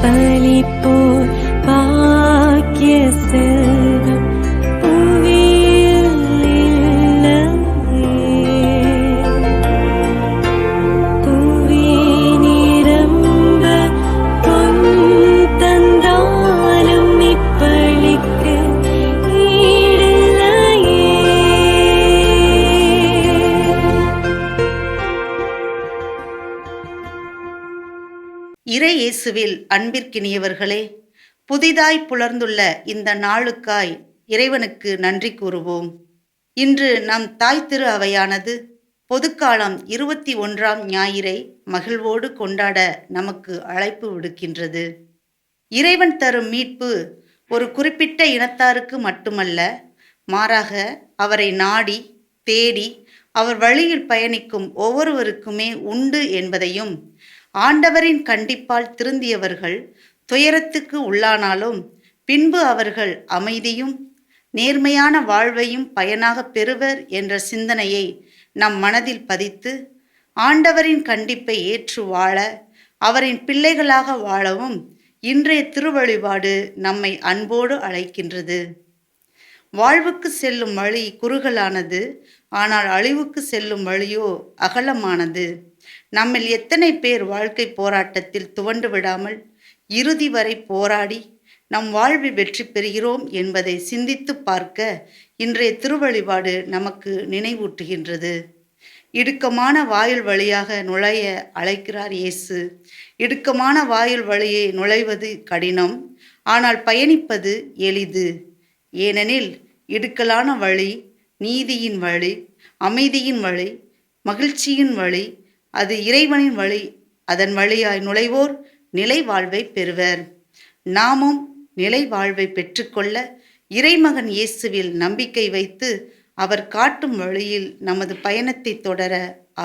பலிப்போர் பாக்கிய செல்வம் புவியில் இல்லையே. புவி நிரம்ப பொன் தந்தாலும் இப்பளிக்கு ஈடில்லையே. இறை இயேசுவில் அன்பிற்கினியவர்களே, புதிதாய் புலர்ந்துள்ள இந்த நாளுக்காய் இறைவனுக்கு நன்றி கூறுவோம். இன்று நம் தாய் திரு அவையானது பொதுக்காலம் 21ஆம் ஞாயிறை மகிழ்வோடு கொண்டாட நமக்கு அழைப்பு விடுக்கின்றது. இறைவன் தரும் மீட்பு ஒரு குறிப்பிட்ட இனத்தாருக்கு மட்டுமல்ல, மாறாக அவரை நாடி தேடி அவர் வழியில் பயணிக்கும் ஒவ்வொருவருக்குமே உண்டு என்பதையும், ஆண்டவரின் கண்டிப்பால் திருந்தியவர்கள் துயரத்துக்கு உள்ளானாலும் பின்பு அவர்கள் அமைதியும் நேர்மையான வாழ்வையும் பயனாக பெறுவர் என்ற சிந்தனையை நம் மனதில் பதித்து, ஆண்டவரின் கண்டிப்பை ஏற்று வாழ, அவரின் பிள்ளைகளாக வாழவும் இன்றைய திருவழிபாடு நம்மை அன்போடு அழைக்கின்றது. வாழ்வுக்கு செல்லும் வழி குறுகலானது, ஆனால் அழிவுக்கு செல்லும் வழியோ அகலமானது. நம்மில் எத்தனை பேர் வாழ்க்கை போராட்டத்தில் துவண்டு விடாமல் இறுதி வரை போராடி நம் வாழ்வில் வெற்றி பெறுகிறோம் என்பதை சிந்தித்து பார்க்க இன்றைய திருவழிபாடு நமக்கு நினைவூட்டுகின்றது. இடுக்கமான வாயில் வழியாக நுழைய அழைக்கிறார் இயேசு. இடுக்கமான வாயில் வழியே நுழைவது கடினம், ஆனால் பயணிப்பது எளிது. ஏனெனில் இடுக்கலான வழி நீதியின் வழி, அமைதியின் வழி, மகிழ்ச்சியின் வழி, அது இறைவனின் வழி. அதன் வழியாய் நுழைவோர் நிலை வாழ்வை பெறுவர். நாமும் நிலை வாழ்வை பெற்றுக்கொள்ள இறைமகன் இயேசுவில் நம்பிக்கை வைத்து அவர் காட்டும் வழியில் நமது பயணத்தை தொடர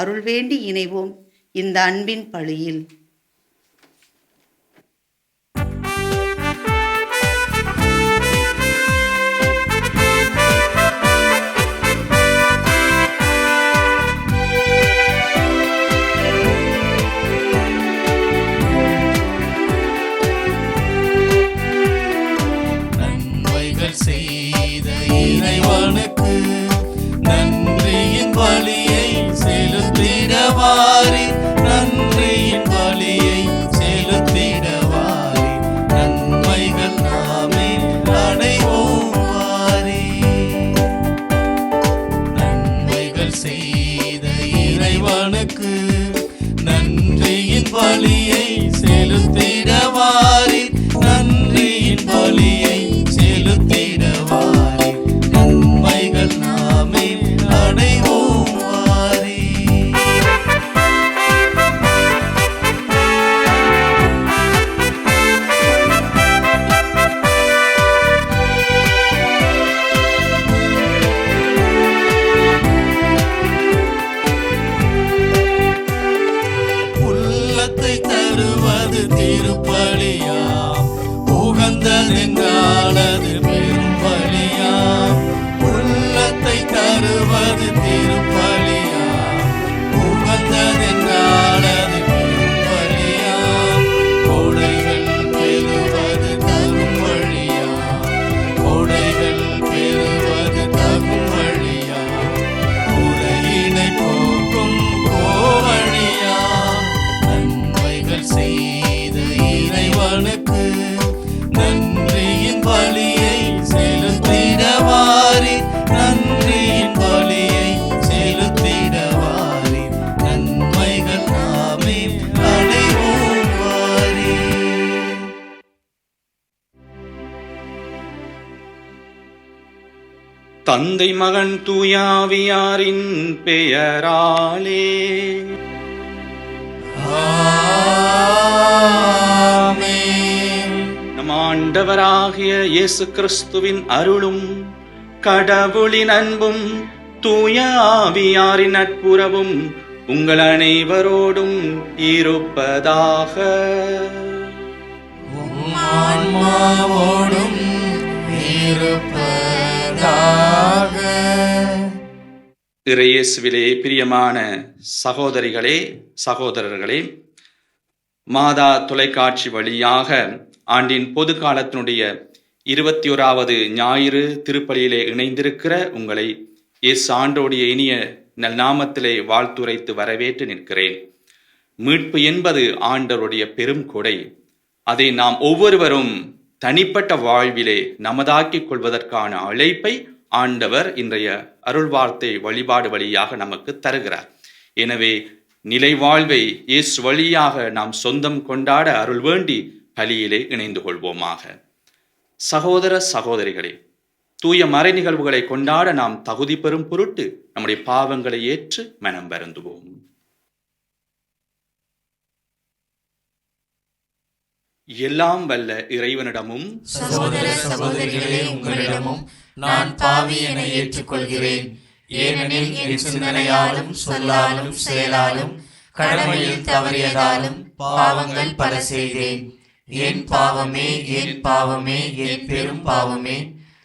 அருள் வேண்டி இணைவோம் இந்த அன்பின் பழியில். செய்த இறைவனுக்கு நன்றியின் பலியை செலுத்திடவாரி, நன்றியின் பலியை செலுத்திடவாரி, நன்மைகள் நாமே அடைவோம் வாரி. நன்மைகள் செய்த இறைவனுக்கு நன்றியின் பலியை செலுத்திடவாரி, நன்றியின் பலியை செலுத்திடவாரி, நன்மைகள் நாமே அடைவோம் வாரி. உள்ளத்தை தருவது திருப்பலியா, உகந்ததென்றாலது பெரும் பலியா. உள்ளத்தை தருவது திருப்பலியா, உகந்ததென்றாலது பெரும் பலியா. கொடைகள் பெறுவது தரும் வழியா, கொடைகள் பெறுவது தகும் வழியா, உரையினை போக்கும் கோவழியா. நன்மைகள் செய்த இறைவனுக்கு நன்றியின் பலியை செலுத்திடவாரி, நன்றியின் பலியை செலுத்திடவாரி, நன்மைகள் நாமே அடைவோம் வாரி. தந்தை மகன் தூயாவியாரின் பெயராலே நம் ஆண்டவராகிய இயேசு கிறிஸ்துவின் அருளும் கடவுளின் அன்பும் தூய ஆவியாரின் நட்புறவும் உங்கள் அனைவரோடும் இருப்பதாக. ஆன்மாவோடும் இருப்பதாக. இறையேசுவிலே பிரியமான சகோதரிகளே, சகோதரர்களே, மாதா தொலைக்காட்சி வழியாக ஆண்டின் பொது காலத்தினுடைய 21வது ஞாயிறு திருப்பலியிலே இணைந்திருக்கிற உங்களை இயேசு ஆண்டோடைய இனிய நல்நாமத்திலே வாழ்த்துரைத்து வரவேற்று நிற்கிறேன். மீட்பு என்பது ஆண்டவருடைய பெரும் கொடை. அதை நாம் ஒவ்வொருவரும் தனிப்பட்ட வாழ்விலே நமதாக்கிக் கொள்வதற்கான அழைப்பை ஆண்டவர் இன்றைய அருள் வார்த்தை வழிபாடு வழியாக நமக்கு தருகிறார். எனவே நிலை வாழ்வை இயேசு வழியாக நாம் சொந்தம் கொண்டாட அருள் வேண்டி பலியிலே இணைந்து கொள்வோமாக. சகோதர சகோதரிகளே, தூய மறை நிகழ்வுகளை கொண்டாட நாம் தகுதி பெறும் பொருட்டு நம்முடைய பாவங்களை ஏற்று மனம் வருந்துவோம். எல்லாம் வல்ல இறைவனிடமும் சகோதர சகோதரிகளே, உங்களிடமும் நான் பாவி என ஏற்றுக்கொள்கிறேன். ஏனெனில் என் சிந்தனையாலும் சொல்லாலும் செயலாலும் கடமையில் தவறியதாலும் பாவங்கள் பல செய்தேன். என் பாவமே, என் பாவமே, என் பெரும் பாவமே.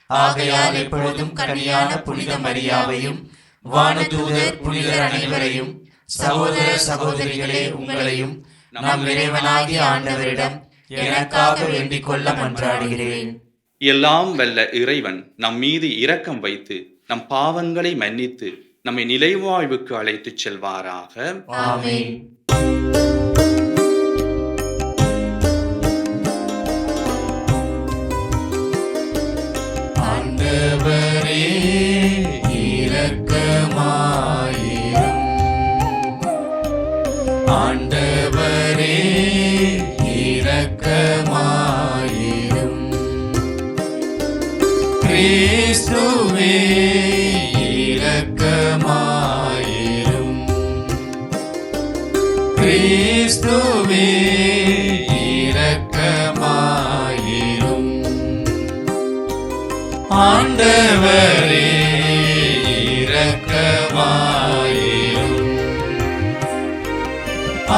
ஆகையால் எப்பொழுதும் கன்னியான புனித மரியாவையும் வானதூதர் புனிதர் அனைவரையும் சகோதர சகோதரிகளே உங்களையும் நம் இறைவனாகிய ஆண்டவரிடம் எனக்காக வேண்டிக் கொள்ள மன்றாடுகிறேன். எல்லாம் வல்ல இறைவன் நம் மீது இரக்கம் வைத்து நம் பாவங்களை மன்னித்து நம்மை நிலைவாழ்வுக்கு அழைத்துச் செல்வாராக. ஆமென். ஆண்டவரே இரக்கமாயிரும். ஆண்டவரே இரக்கமாயிரும். கிறிஸ்துவே இரக்கமாயிரும். கிறிஸ்துவே இரக்கமாயிரும். ஆண்டவரே இரக்கமாயிரும்.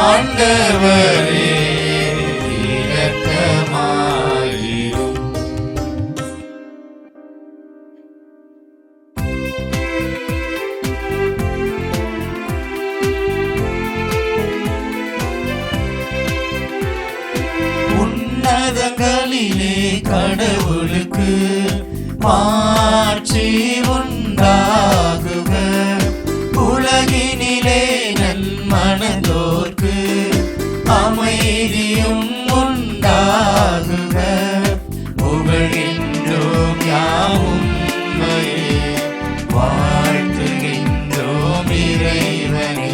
ஆண்டவரே இரக்கமாயிரும். உன்னதங்களிலே கடவுளுக்கு மாட்சி உண்டாகுக. உலகினிலே நன்மனதோர்க்கு அமைதியும் உண்டாகுக. புகழ்கின்றோம் யாவும் உம்மையே, வாழ்த்துகின்றோம் இறைவனே.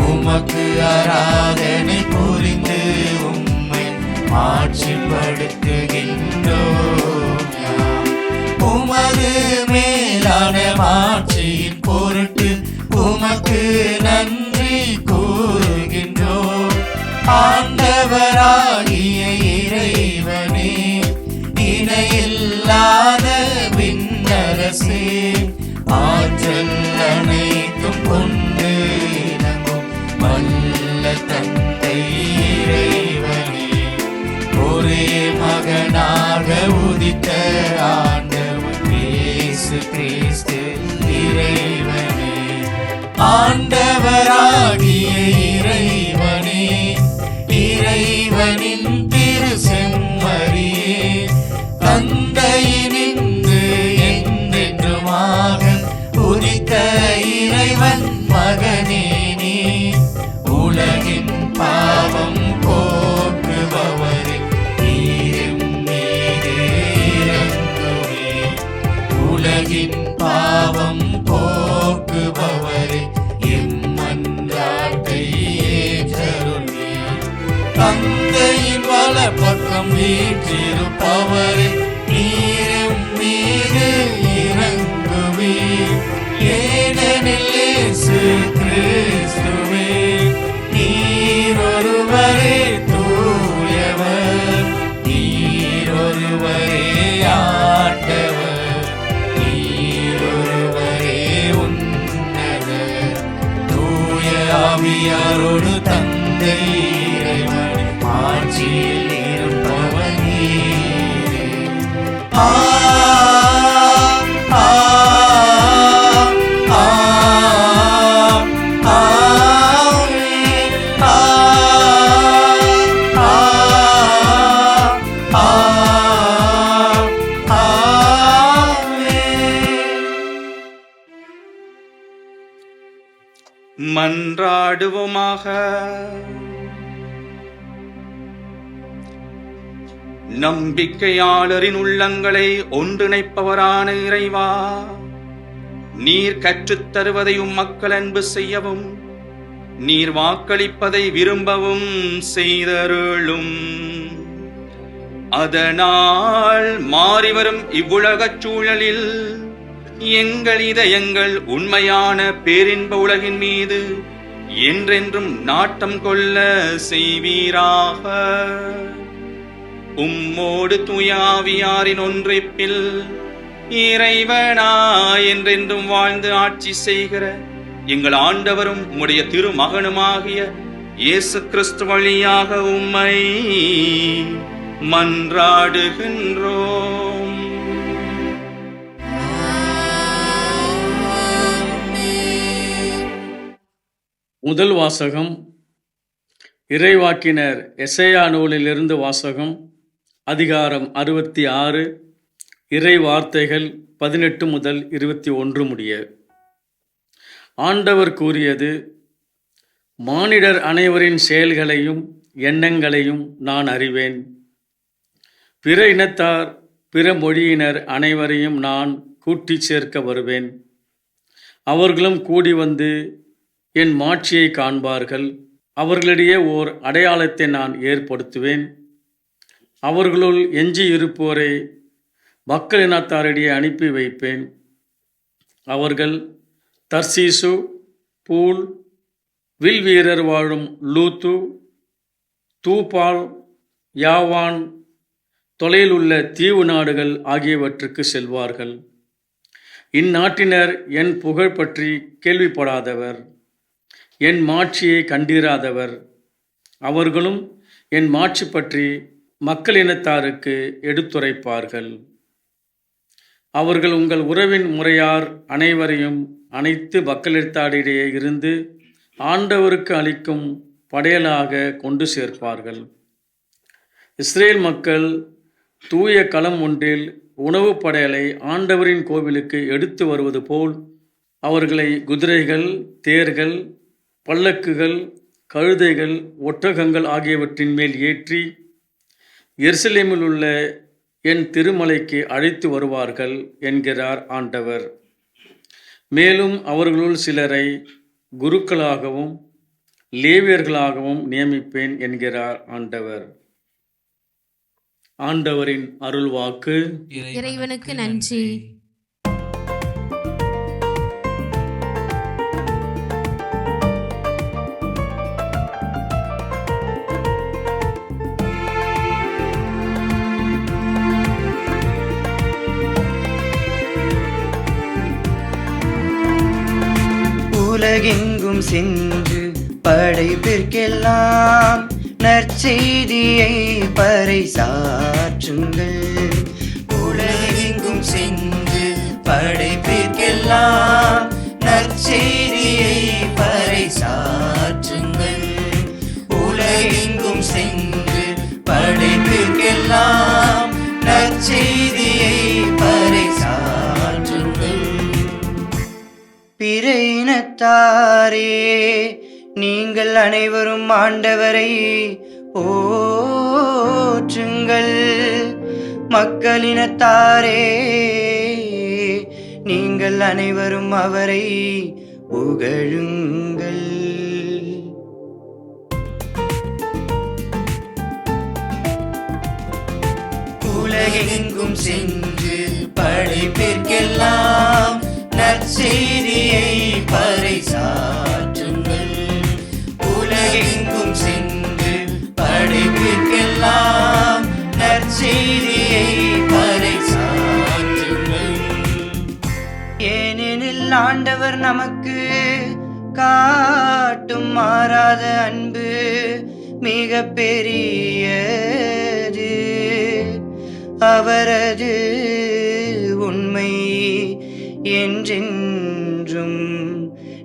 உமக்கு ஆராதனை புரிந்து உம்மை ஆட்சிப்படுத்துகின்றோம். உமது மேலான மாட்சியின் பொருட்டு உமக்கு நன்றி கூறுகின்றோம். ஆண்டவராகிய இறைவனே, இணையில்லாத விண்ணரசே, ஆற்றல் அனைத்தும் கொண்டு இணங்கும் வல்ல தந்தை இறைவனே, ஒரே மகனாக உதித்த ஆண்டவர் இயேசு கிறிஸ்து இறைவனே. ஆண்டவராகிய இறைவனே, இறைவனின் திரு செம்மறியே, தந்தையினின்று என்றென்றுமாக உதித்த இறைவன் மகனே நீ. உலகின் பாவம் போக்குபவரே, நீரும் மீது இறங்குவே. உலகின் பாவம் போக்குபவரே, எம்மன்றாட்டை ஏற்றருள்வே. தந்தையின் வலப்பக்கம் வீற்றிருப்பவரே, நீரும் மீது இறங்குவே. ஏனெனில் இயேசு கிறிஸ்துவே, நீரொருவரே தூயவர், நீரொருவரே ஆண்டவர், நீரொருவரே உன்னதர். தூய ஆவியாரோடு தந்தை இறைவன் ஆட்சியில் இருப்பவர் நீரே. மன்றாடுவோமாக. நம்பிக்கையாளரின் உள்ளங்களை ஒன்றிணைப்பவரான இறைவா, நீர் கற்றுத் தருவதை மக்கள் அன்பு செய்யவும், நீர் வாக்களிப்பதை விரும்பவும் செய்தருளும். அதனால் மாறிவரும் இவ்வுலகச் சூழலில் எங்கள் இதயங்கள் உண்மையான பேரின்ப உலகின் மீது என்றென்றும் நாட்டம் கொள்ள செய்வீராக. உம்மோடு தூய ஆவியாரின் ஒன்றிப்பில் இறைவனா என்றென்றும் வாழ்ந்து ஆட்சி செய்கிற எங்கள் ஆண்டவரும் உம்முடைய திருமகனுமாகிய இயேசு கிறிஸ்து வழியாக உம்மை மன்றாடுகின்றோம். முதல் வாசகம் இறைவாக்கினர் எசேயா நூலிலிருந்து வாசகம். அதிகாரம் 66, இறை வார்த்தைகள் 18 முதல் 21 முடிய. ஆண்டவர் கூறியது: மானிடர் அனைவரின் செயல்களையும் எண்ணங்களையும் நான் அறிவேன். பிற இனத்தார், பிற மொழியினர் அனைவரையும் நான் கூட்டிச் சேர்க்க வருவேன். அவர்களும் கூடி வந்து என் மாட்சியை காண்பார்கள். அவர்களிடையே ஓர் அடையாளத்தை நான் ஏற்படுத்துவேன். அவர்களுள் எஞ்சி இருப்போரை மக்கள் இனத்தாரிடையே அனுப்பி வைப்பேன். அவர்கள் தர்சீசு, பூல், வில் வீரர் வாழும் லூத்து, தூபால், யாவான், தொலையிலுள்ள தீவு நாடுகள் ஆகியவற்றுக்கு செல்வார்கள். இந்நாட்டினர் என் புகழ் பற்றி கேள்விப்படாதவர், என் மாட்சியை கண்டிராதவர். அவர்களும் என் மாட்சி பற்றி மக்கள் இனத்தாருக்கு எடுத்துரைப்பார்கள். அவர்கள் உங்கள் உறவின் முறையார் அனைவரையும் அனைத்து மக்களினத்தாரிடையே இருந்து ஆண்டவருக்கு அளிக்கும் படையலாக கொண்டு சேர்ப்பார்கள். இஸ்ரேல் மக்கள் தூய களம் ஒன்றில் உணவு படையலை ஆண்டவரின் கோவிலுக்கு எடுத்து வருவது போல் அவர்களை குதிரைகள், தேர்கள், பல்லக்குகள், கழுதைகள், ஒட்டகங்கள் ஆகியவற்றின் மேல் ஏற்றி எருசலேமில் உள்ள என் திருமலைக்கு அழைத்து வருவார்கள் என்கிறார் ஆண்டவர். மேலும் அவர்களுள் சிலரை குருக்களாகவும் லேவியர்களாகவும் நியமிப்பேன் என்கிறார் ஆண்டவர். ஆண்டவரின் அருள்வாக்கு. இறைவனுக்கு நன்றி. உலகெங்கும் சென்று படைப்பிற்கெல்லாம் நற்செய்தியை பறைசாற்றுங்கள். உலகெங்கும் சென்று படைப்பிற்கெல்லாம் நற்செய்தியை பறைசாற்றுங்கள். உலகெங்கும் சென்று படைப்பிற்கெல்லாம் நற்செய்தியை பறைசாற்றுங்கள். பிற இனத்தாரே, நீங்கள் அனைவரும் ஆண்டவரை போற்றுங்கள். மக்களினத்தாரே, நீங்கள் அனைவரும் அவரை புகழுங்கள். உலகெங்கும் சென்று படைப்பிற்கெல்லாம் நற்செய்தியை பறைசாற்றுங்கள். உலகெங்கும் சென்று படைப்பிற்கெல்லாம் நற்செய்தியை பறைசாற்றுங்கள். ஏனெனில் ஆண்டவர் நமக்கு காட்டும் மாறாத அன்பு மிக பெரியது. அவரது உண்மை என்றென்றும்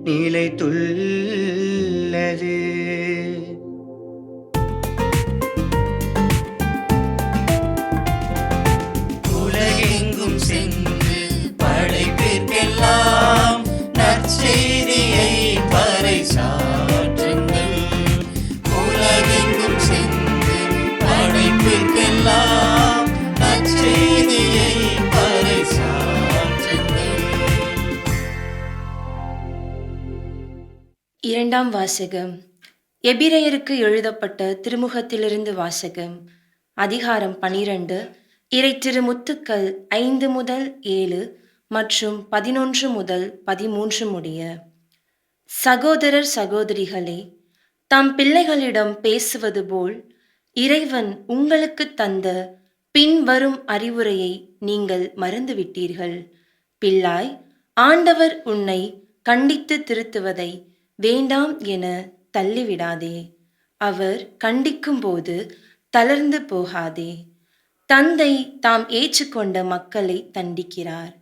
நிலைத்துள்ளது. உலகெங்கும் சென்று படைப்பிற்கெல்லாம் நற்செய்தியை பறைசாற்றுங்கள். இரண்டாம் வாசகம். எபிரெயருக்கு எழுதப்பட்ட திருமுகத்திலிருந்து வாசகம். அதிகாரம் 12, இறை திருமுத்துக்கள் 5 முதல் 7 மற்றும் 11 முதல் 13 முடிய. சகோதரர் சகோதரிகளே, தம் பிள்ளைகளிடம் பேசுவது போல் இறைவன் உங்களுக்கு தந்த பின்வரும் அறிவுரையை நீங்கள் மறந்துவிட்டீர்கள். பிள்ளாய், ஆண்டவர் உன்னை கண்டித்து திருத்துவதை வேண்டாம் என தள்ளிவிடாதே. அவர் கண்டிக்கும்போது தளர்ந்து போகாதே. தந்தை தாம் ஏற்றுக்கொண்ட மக்களை தண்டிக்கிறார்.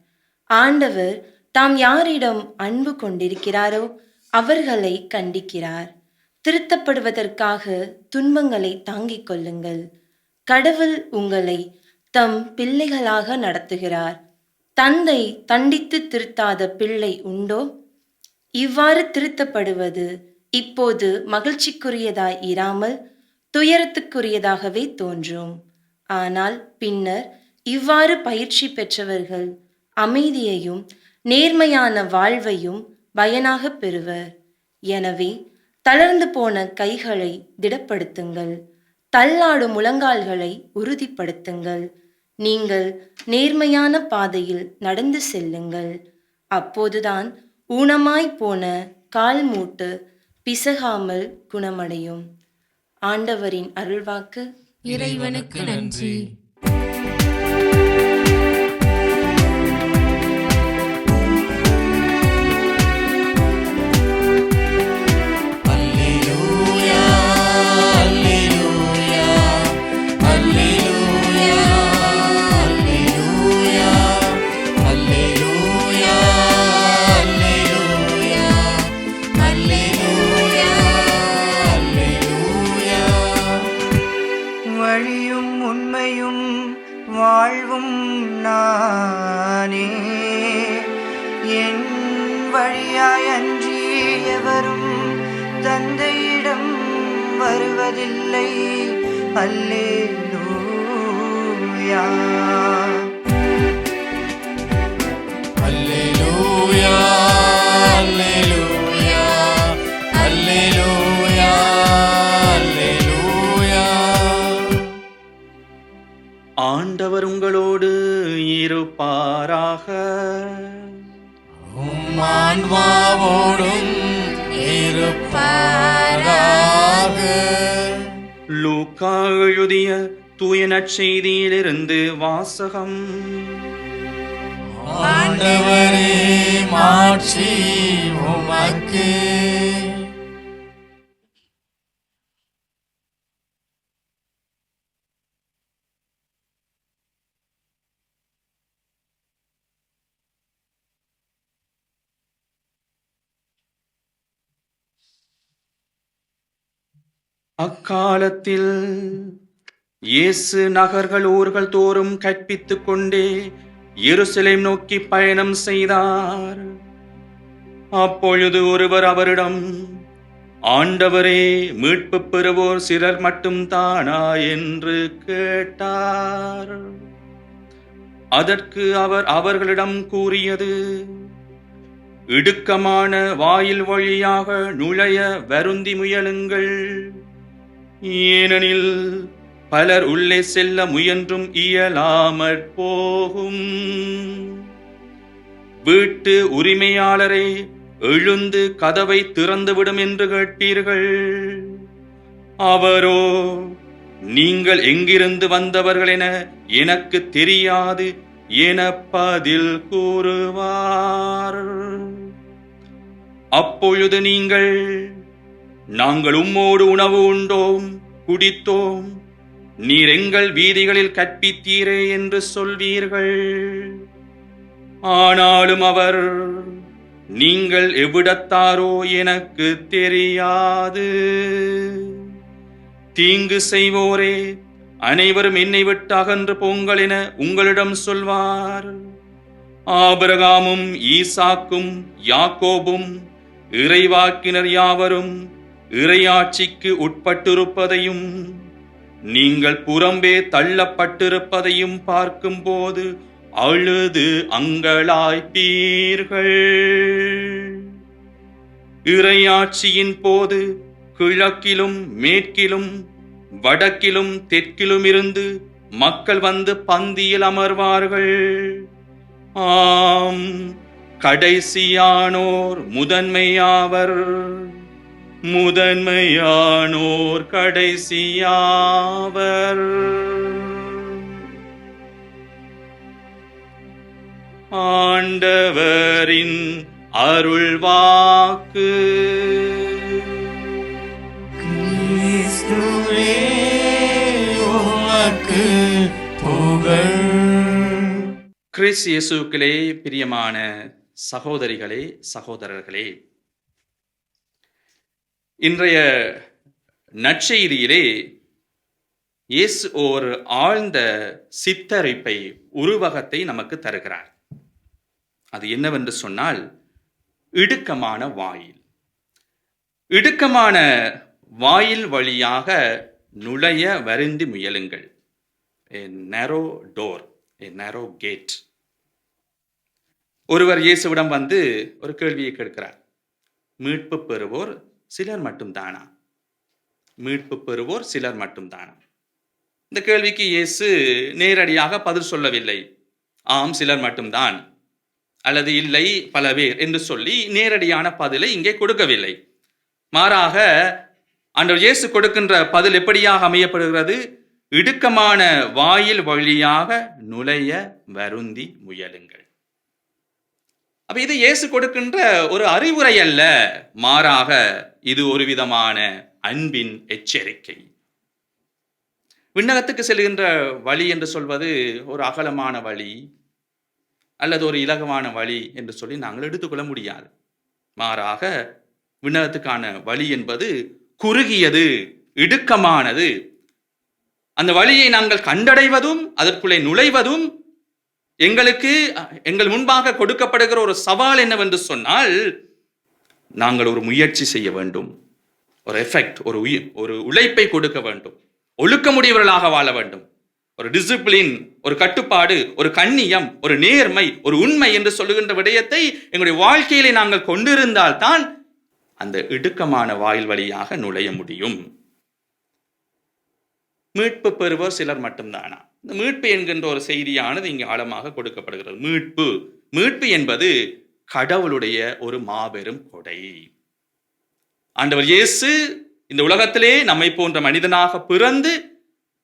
ஆண்டவர் தாம் யாரிடம் அன்பு கொண்டிருக்கிறாரோ அவர்களை கண்டிக்கிறார். திருத்தப்படுவதற்காக துன்பங்களை தாங்கிக் கொள்ளுங்கள். கடவுள் உங்களை தம் பிள்ளைகளாக நடத்துகிறார். தந்தை தண்டித்து திருத்தாத பிள்ளை உண்டோ? இவ்வாறு திருத்தப்படுவது இப்போது மகிழ்ச்சிக்குரியதாய் இராமல் துயரத்துக்குரியதாகவே தோன்றும். ஆனால் பின்னர் இவ்வாறு பயிற்சி பெற்றவர்கள் அமைதியையும் நேர்மையான வாழ்வையும் பயனாக பெறுவர். எனவே தளர்ந்து போன கைகளை திடப்படுத்துங்கள். தள்ளாடும் முழங்கால்களை உறுதிப்படுத்துங்கள். நீங்கள் நேர்மையான பாதையில் நடந்து செல்லுங்கள். அப்போதுதான் ஊனமாய் போன கால் மூட்டு பிசகாமல் குணமடையும். ஆண்டவரின் அருள்வாக்கு. இறைவனுக்கு நன்றி. வழியும் உண்மையும் வாழ்வும் நானே, என் வழியாய் அன்றி எவரும் தந்தையிடம் வருவதில்லை. அல்லேலூயா. அல்லேலூயா, அல்லேலூயா, அல்லேலூயா, அல்லேலூயா. ஆண்டவர் உங்களோடு இருப்பாராக. உம் ஆன்மாவோடும் இருப்பாராக. லூக்கா எழுதிய தூய நற்செய்தியிலிருந்து வாசகம். ஆண்டவரே, மாட்சி உமக்கு. அக்காலத்தில் இயேசு நகர்கள் ஊர்கள் தோறும் கற்பித்துக் கொண்டே எருசலேம் நோக்கி பயணம் செய்தார். அப்பொழுது ஒருவர் அவரிடம், ஆண்டவரே, மீட்பு பெறுவோர் சிலர் மட்டும் தானா என்று கேட்டார். அதற்கு அவர் அவர்களிடம் கூறியது, இடுக்கமான வாயில் வழியாக நுழைய வருந்தி முயலுங்கள். ஏனெனில் பலர் உள்ளே செல்ல முயன்றும் இயலாமற் போகும். வீட்டு உரிமையாளரே, எழுந்து கதவை திறந்துவிடும் என்று கேட்டீர்கள். அவரோ, நீங்கள் எங்கிருந்து வந்தவர்கள் என எனக்கு தெரியாது என பதில் கூறுவார். அப்பொழுது நீங்கள், நாங்கள் உம்மோடு உணவு உண்டோம், குடித்தோம், நீர் எங்கள் வீதிகளில் கற்பித்தீரே என்று சொல்வீர்கள். ஆனாலும் அவர், நீங்கள் எவ்விடத்தாரோ எனக்கு தெரியாது. தீங்கு செய்வோரே, அனைவரும் என்னை விட்டு அகன்று போங்கள் என உங்களிடம் சொல்வார். ஆபிரகாமும் ஈசாக்கும் யாக்கோபும் இறைவாக்கினர் யாவரும் இறையாட்சிக்கு உட்பட்டிருப்பதையும் நீங்கள் புறம்பே தள்ளப்பட்டிருப்பதையும் பார்க்கும்போது அழுது அங்கலாய்ப்பீர்கள். இறையாட்சியின் போது கிழக்கிலும் மேற்கிலும் வடக்கிலும் தெற்கிலும் இருந்து மக்கள் வந்து பந்தியில் அமர்வார்கள். ஆம், கடைசியானோர் முதன்மையாவர், முதன்மையானோர் கடைசியாவர். ஆண்டவரின் அருள்வாக்கு. கிறிஸ்துவே உமக்கு புகழ். கிறிஸ்து இயேசுவிலே பிரியமான சகோதரிகளே, சகோதரர்களே, இன்றைய நற்செய்தியிலே இயேசு ஒரு ஆழ்ந்த சித்தரிப்பை, உருவகத்தை நமக்கு தருகிறார். அது என்னவென்று சொன்னால், இடுக்கமான வாயில். இடுக்கமான வாயில் வழியாக நுழைய வருந்தி முயலுங்கள். A narrow door, a narrow gate. ஒருவர் இயேசுவிடம் வந்து ஒரு கேள்வியை கேட்கிறார். மீட்பு பெறுவோர் சிலர் மட்டும்தானா? மீட்பு பெறுவோர் சிலர் மட்டும்தானா? இந்த கேள்விக்கு இயேசு நேரடியாக பதில் சொல்லவில்லை. ஆம், சிலர் மட்டும்தான், அல்லது இல்லை பல பேர் என்று சொல்லி நேரடியான பதிலை இங்கே கொடுக்கவில்லை. மாறாக ஆண்டவர் இயேசு கொடுக்கின்ற பதில் எப்படியாக அமையப்படுகிறது? இடுக்கமான வாயில் வழியாக நுழைய வருந்தி முயலுங்கள். அப்ப இது இயேசு கொடுக்கின்ற ஒரு அறிவுரை அல்ல, மாறாக இது ஒரு விதமான அன்பின் எச்சரிக்கை. விண்ணகத்துக்கு செல்கின்ற வழி என்று சொல்வது ஒரு அகலமான வழி அல்லது ஒரு இலகுவான வழி என்று சொல்லி நாங்கள் எடுத்துக்கொள்ள முடியாது. மாறாக விண்ணகத்துக்கான வழி என்பது குறுகியது, இடுக்கமானது. அந்த வழியை நாங்கள் கண்டடைவதும் அதற்குள்ளே நுழைவதும் எங்கள் முன்பாக கொடுக்கப்படுகிற ஒரு சவால் என்னவென்று சொன்னால், நாங்கள் ஒரு முயற்சி செய்ய வேண்டும், ஒரு எஃபெக்ட், ஒரு உழைப்பை கொடுக்க வேண்டும், ஒழுக்கமுடையவர்களாக வாழ வேண்டும், ஒரு டிசிப்ளின், ஒரு கட்டுப்பாடு, ஒரு கண்ணியம், ஒரு நேர்மை, ஒரு உண்மை என்று சொல்லுகின்ற விடயத்தை எங்களுடைய வாழ்க்கையிலே நாங்கள் கொண்டிருந்தால் தான் அந்த இடுக்கமான வாயில் வழியாக நுழைய முடியும். மீட்பு பெறுவோர் சிலர் மட்டும்தானா? இந்த மீட்பு என்கின்ற ஒரு செய்தியானது இங்கு ஆழமாக கொடுக்கப்படுகிறது. மீட்பு என்பது கடவுளுடைய ஒரு மாபெரும் கொடை. ஆண்டவர் இயேசு இந்த உலகத்திலே நம்மை போன்ற மனிதனாக பிறந்து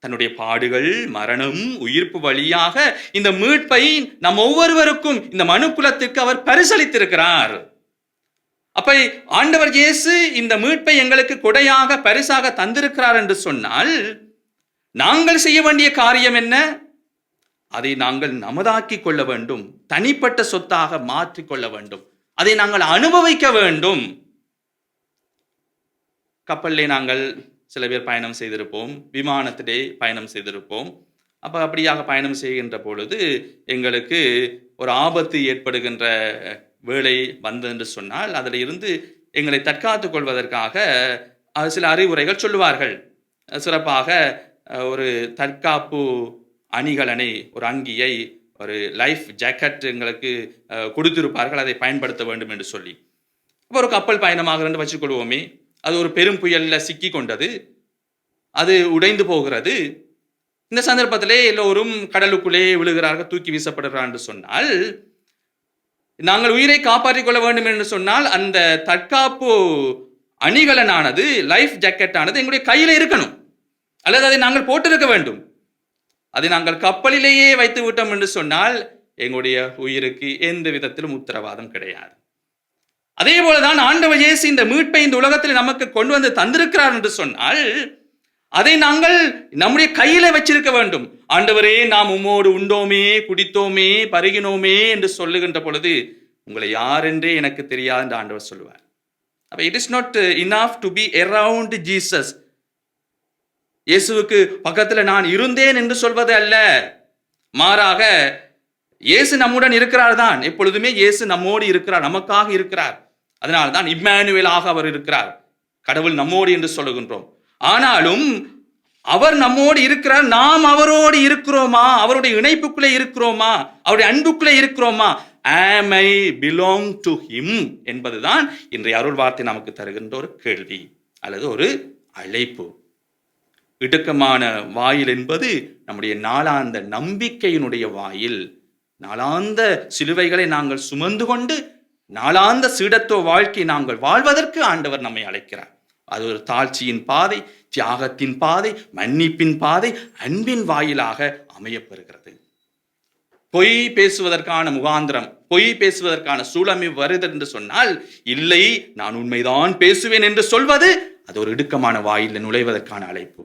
தன்னுடைய பாடுகள், மரணம், உயிர்ப்பு வழியாக இந்த மீட்பை நம் ஒவ்வொருவருக்கும், இந்த மனுக்குலத்திற்கு அவர் பரிசளித்திருக்கிறார். அப்ப ஆண்டவர் இயேசு இந்த மீட்பை எங்களுக்கு கொடையாக, பரிசாக தந்திருக்கிறார் என்று சொன்னால், நாங்கள் செய்ய வேண்டிய காரியம் என்ன? அதை நாங்கள் நமதாக்கி கொள்ள வேண்டும், தனிப்பட்ட சொத்தாக மாற்றிக்கொள்ள வேண்டும், அதை நாங்கள் அனுபவிக்க வேண்டும். கப்பலிலே நாங்கள் சில பேர் பயணம் செய்திருப்போம், விமானத்திலே பயணம் செய்திருப்போம். அப்படியாக பயணம் செய்கின்ற பொழுது எங்களுக்கு ஒரு ஆபத்து ஏற்படுகின்ற வேளை வந்தது என்று சொன்னால், அதில் இருந்து எங்களை தற்காத்துக் கொள்வதற்காக சில அறிவுரைகள் சொல்லுவார்கள். சிறப்பாக ஒரு தற்காப்பு அணிகலனை, ஒரு அங்கியை, ஒரு லைஃப் ஜாக்கெட் எங்களுக்கு கொடுத்திருப்பார்கள், அதை பயன்படுத்த வேண்டும் என்று சொல்லி. அப்போ ஒரு கப்பல் பயணமாக வச்சுக்கொள்வோமே, அது ஒரு பெரும் புயல்ல சிக்கி கொண்டது, அது உடைந்து போகிறது. இந்த சந்தர்ப்பத்திலே எல்லோரும் கடலுக்குள்ளே விழுகிறார்கள், தூக்கி வீசப்படுகிறார் என்று சொன்னால், நாங்கள் உயிரை காப்பாற்றிக் கொள்ள வேண்டும் என்று சொன்னால், அந்த தற்காப்பு அணிகலனானது, லைஃப் ஜாக்கெட் ஆனது எங்களுடைய கையில இருக்கணும், அல்லது அதை நாங்கள் போட்டிருக்க வேண்டும். அதை நாங்கள் கப்பலிலேயே வைத்து விட்டோம் என்று சொன்னால் எங்களுடைய உயிருக்கு எந்த விதத்திலும் உத்தரவாதம் கிடையாது. அதே போலதான் ஆண்டவர் இயேசு இந்த மீட்பை இந்த உலகத்தில் நமக்கு கொண்டு வந்து தந்திருக்கிறார் என்று சொன்னால், அதை நாங்கள் நம்முடைய கையில வச்சிருக்க வேண்டும். ஆண்டவரே, நாம் உம்மோடு உண்டோமே, குடித்தோமே, பருகினோமே என்று சொல்லுகின்ற பொழுது, உங்களை யார் என்றே எனக்கு தெரியாது என்று ஆண்டவர் சொல்லுவார். அப்ப it is not enough to be around Jesus. இயேசுவுக்கு பக்கத்துல நான் இருந்தேன் என்று சொல்வது அல்ல, மாறாக இயேசு நம்முடன் இருக்கிறார் தான். எப்பொழுதுமே இயேசு நம்மோடு இருக்கிறார், நமக்காக இருக்கிறார். அதனால்தான் இம்மானுவேலாக அவர் இருக்கிறார், கடவுள் நம்மோடு என்று சொல்லுகின்றோம். ஆனாலும் அவர் நம்மோடு இருக்கிறார், நாம் அவரோடு இருக்கிறோமா? அவருடைய இணைப்புக்குள்ளே இருக்கிறோமா? அவருடைய அன்புக்குள்ளே இருக்கிறோமா? am I belong to him என்பதுதான் இன்றைய அருள் வார்த்தை நமக்கு தருகின்ற ஒரு கேள்வி அல்லது ஒரு அழைப்பு. இடுக்கமான வாயில் என்பது நம்முடைய நாளாந்த நம்பிக்கையினுடைய வாயில். நாளாந்த சிலுவைகளை நாங்கள் சுமந்து கொண்டு நாளாந்த சீடத்துவ வாழ்க்கை நாங்கள் வாழ்வதற்கு ஆண்டவர் நம்மை அழைக்கிறார். அது ஒரு தாழ்ச்சியின் பாதை, தியாகத்தின் பாதை, மன்னிப்பின் பாதை, அன்பின் வாயிலாக அமையப்பெறுகிறது. பொய் பேசுவதற்கான முகாந்திரம், பொய் பேசுவதற்கான சூழமை வருது என்று சொன்னால், இல்லை நான் உண்மைதான் பேசுவேன் என்று சொல்வது அது ஒரு இடுக்கமான வாயில் நுழைவதற்கான அழைப்பு.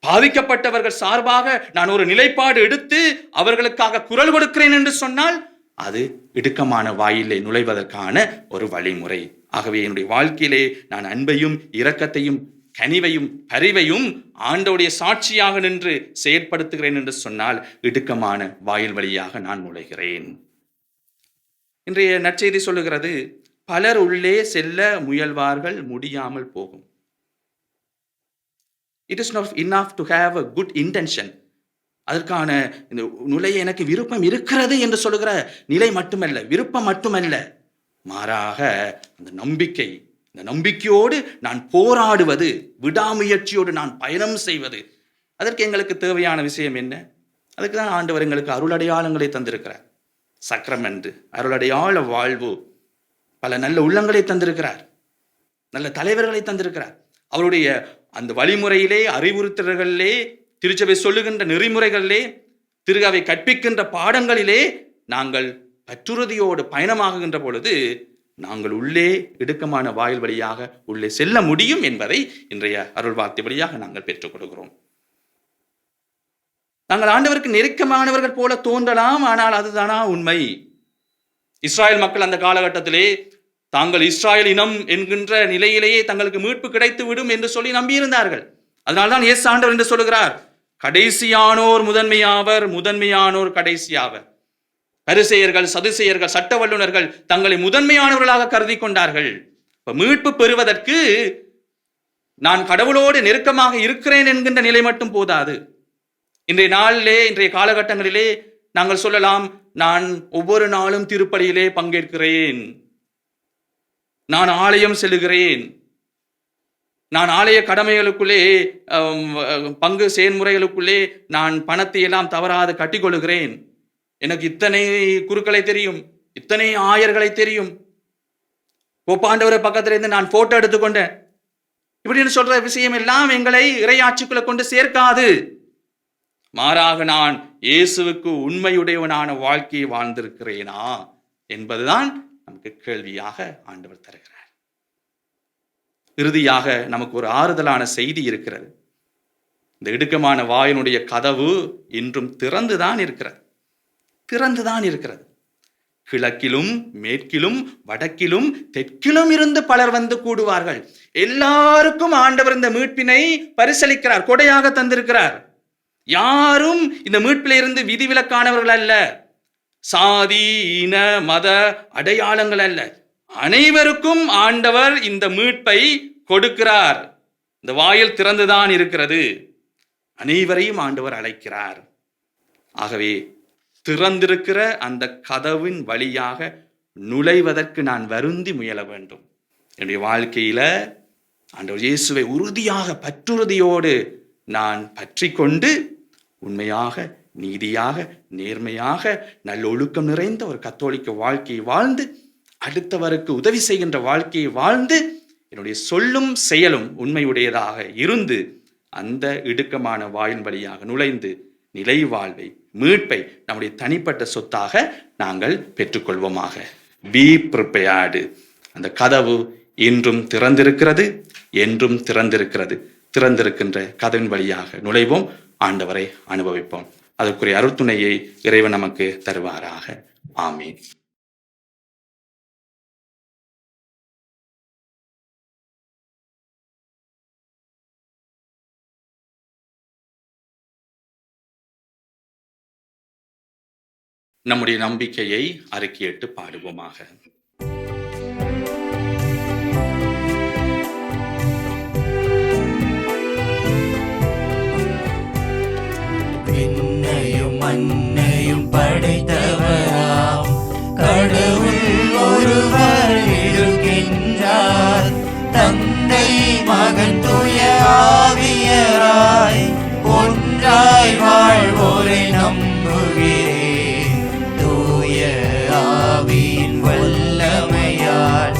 பாதிக்கப்பட்டவர்கள் சார்பாக நான் ஒரு நிலைப்பாடு எடுத்து அவர்களுக்காக குரல் கொடுக்கிறேன் என்று சொன்னால் அது இடுக்கமான வாயிலை நுழைவதற்கான ஒரு வழிமுறை. ஆகவே என்னுடைய வாழ்க்கையிலே நான் அன்பையும் இரக்கத்தையும் கனிவையும் பரிவையும் ஆண்டவருடைய சாட்சியாக நின்று செயற்படுத்துகிறேன் என்று சொன்னால் இடுக்கமான வாயில் வழியாக நான் நுழைகிறேன். இன்றைய நற்செய்தி சொல்லுகிறது, பலர் உள்ளே செல்ல முயல்வார்கள், முடியாமல் போகும். It is not enough to have a good intention. அதற்கான இந்த நுழைய எனக்கு விருப்பம் இருக்கிறது என்று சொல்லுகிற நிலை மட்டுமல்ல, விருப்பம் மட்டுமல்ல, மாறாக அந்த நம்பிக்கை, இந்த நம்பிக்கையோடு நான் போராடுவது, விடாமுயற்சியோடு நான் பயணம் செய்வது. அதற்கு எங்களுக்கு தேவையான விஷயம் என்ன? அதுக்கு தான் ஆண்டவர் எங்களுக்கு அருளடையாளங்களை தந்திருக்கிறார். சக்ரமெண்ட், அருளடையாள வாழ்வு, பல நல்ல உள்ளங்களை தந்திருக்கிறார், நல்ல தலைவர்களை தந்திருக்கிறார். அவருடைய அந்த வழிமுறையிலே, அறிவுறுத்தல்களிலே, திருச்சபை சொல்லுகின்ற நெறிமுறைகளிலே, திருகவை கற்பிக்கின்ற பாடங்களிலே நாங்கள் பற்றுறுதியோடு பயணமாகுகின்ற பொழுது நாங்கள் உள்ளே இடுக்கமான வாயில் வழியாக உள்ளே செல்ல முடியும் என்பதை இன்றைய அருள் வார்த்தை வழியாக நாங்கள் பெற்றுக் கொடுக்கிறோம். நாங்கள் ஆண்டவருக்கு நெருக்கமானவர்கள் போல தோன்றலாம், ஆனால் அதுதானா உண்மை? இஸ்ராயல் மக்கள் அந்த காலகட்டத்திலே தாங்கள் இஸ்ராயல் இனம் என்கின்ற நிலையிலேயே தங்களுக்கு மீட்பு கிடைத்து விடும் என்று சொல்லி நம்பியிருந்தார்கள். அதனால்தான் இயேசு ஆண்டவர் என்று சொல்லுகிறார், கடைசியானோர் முதன்மையாவர், முதன்மையானோர் கடைசியாவர். பரிசேயர்கள், சதுசேயர்கள், சட்ட வல்லுநர்கள் தங்களை முதன்மையானவர்களாக கருதி கொண்டார்கள். இப்ப மீட்பு பெறுவதற்கு நான் கடவுளோடு நெருக்கமாக இருக்கிறேன் என்கின்ற நிலை மட்டும் போதாது. இன்றைய நாளிலே, இன்றைய காலகட்டங்களிலே நாங்கள் சொல்லலாம், நான் ஒவ்வொரு நாளும் திருப்பலியிலே பங்கேற்கிறேன், நான் ஆலயம் செல்லுகிறேன், நான் ஆலய கடமைகளுக்குள்ளே பங்கு செயல்முறைகளுக்குள்ளே நான் பணத்தை எல்லாம் தவறாது கட்டிக்கொள்கிறேன், எனக்கு இத்தனை குருக்களை தெரியும், இத்தனை ஆயர்களை தெரியும், போப்பாண்டவரை பக்கத்துல இருந்து நான் போட்டோ எடுத்துக்கொண்டேன், இப்படின்னு சொல்ற விஷயம் எல்லாம் எங்களை இறையாட்சிக்குள்ள கொண்டு சேர்க்காது. மாறாக நான் இயேசுவுக்கு உண்மையுடையவனான வாழ்க்கையை வாழ்ந்திருக்கிறேனா என்பதுதான் நமக்கு கேள்வியாக ஆண்டவர் தருகிறார். இறுதியாக நமக்கு ஒரு ஆறுதலான செய்தி இருக்கிறது. இந்த இடுக்கமான வாயினுடைய கதவு இன்றும் திறந்துதான் இருக்கிறது, திறந்துதான் இருக்கிறது. கிழக்கிலும் மேற்கிலும் வடக்கிலும் தெற்கிலும் இருந்து பலர் வந்து கூடுவார்கள். எல்லாருக்கும் ஆண்டவர் இந்த மீட்பினை பரிசளிக்கிறார், கொடையாக தந்திருக்கிறார். யாரும் இந்த மீட்பில இருந்து விதிவிலக்கானவர்கள் அல்ல, சாதி இன மத அடையாளங்கள் அல்ல, அனைவருக்கும் ஆண்டவர் இந்த மீட்பை கொடுக்கிறார். இந்த வாயில் திறந்துதான் இருக்கிறது, அனைவரையும் ஆண்டவர் அழைக்கிறார். ஆகவே திறந்திருக்கிற அந்த கதவின் வழியாக நுழைவதற்கு நான் வருந்தி முயல வேண்டும். என்னுடைய வாழ்க்கையில ஆண்டவர் இயேசுவை உறுதியாக பற்றுறுதியோடு நான் பற்றி கொண்டு உண்மையாக, நீதியாக, நேர்மையாக, நல்ல ஒழுக்கம் நிறைந்த ஒரு கத்தோலிக்க வாழ்க்கையை வாழ்ந்து, அடுத்தவருக்கு உதவி செய்கின்ற வாழ்க்கையை வாழ்ந்து, என்னுடைய சொல்லும் செயலும் உண்மையுடையதாக இருந்து அந்த இடுக்கமான வாயின் வழியாக நுழைந்து நிலை வாழ்வை, மீட்பை நம்முடைய தனிப்பட்ட சொத்தாக நாங்கள் பெற்றுக்கொள்வோமாக. B prepared. அந்த கதவு இன்றும் திறந்திருக்கிறது, என்றும் திறந்திருக்கிறது. திறந்திருக்கின்ற கதவின் வழியாக நுழைவோம், ஆண்டவரை அனுபவிப்போம். அதற்குரிய அருள்துணையை இறைவன் நமக்கு தருவாராக. ஆமீன். நம்முடைய நம்பிக்கையை அறிக்கையிட்டு பாடுவோமாக. விண்ணையும் மண்ணையும் படைத்தவராம் நம்புகிறேன். தூய ஆவியின் வல்லமையால்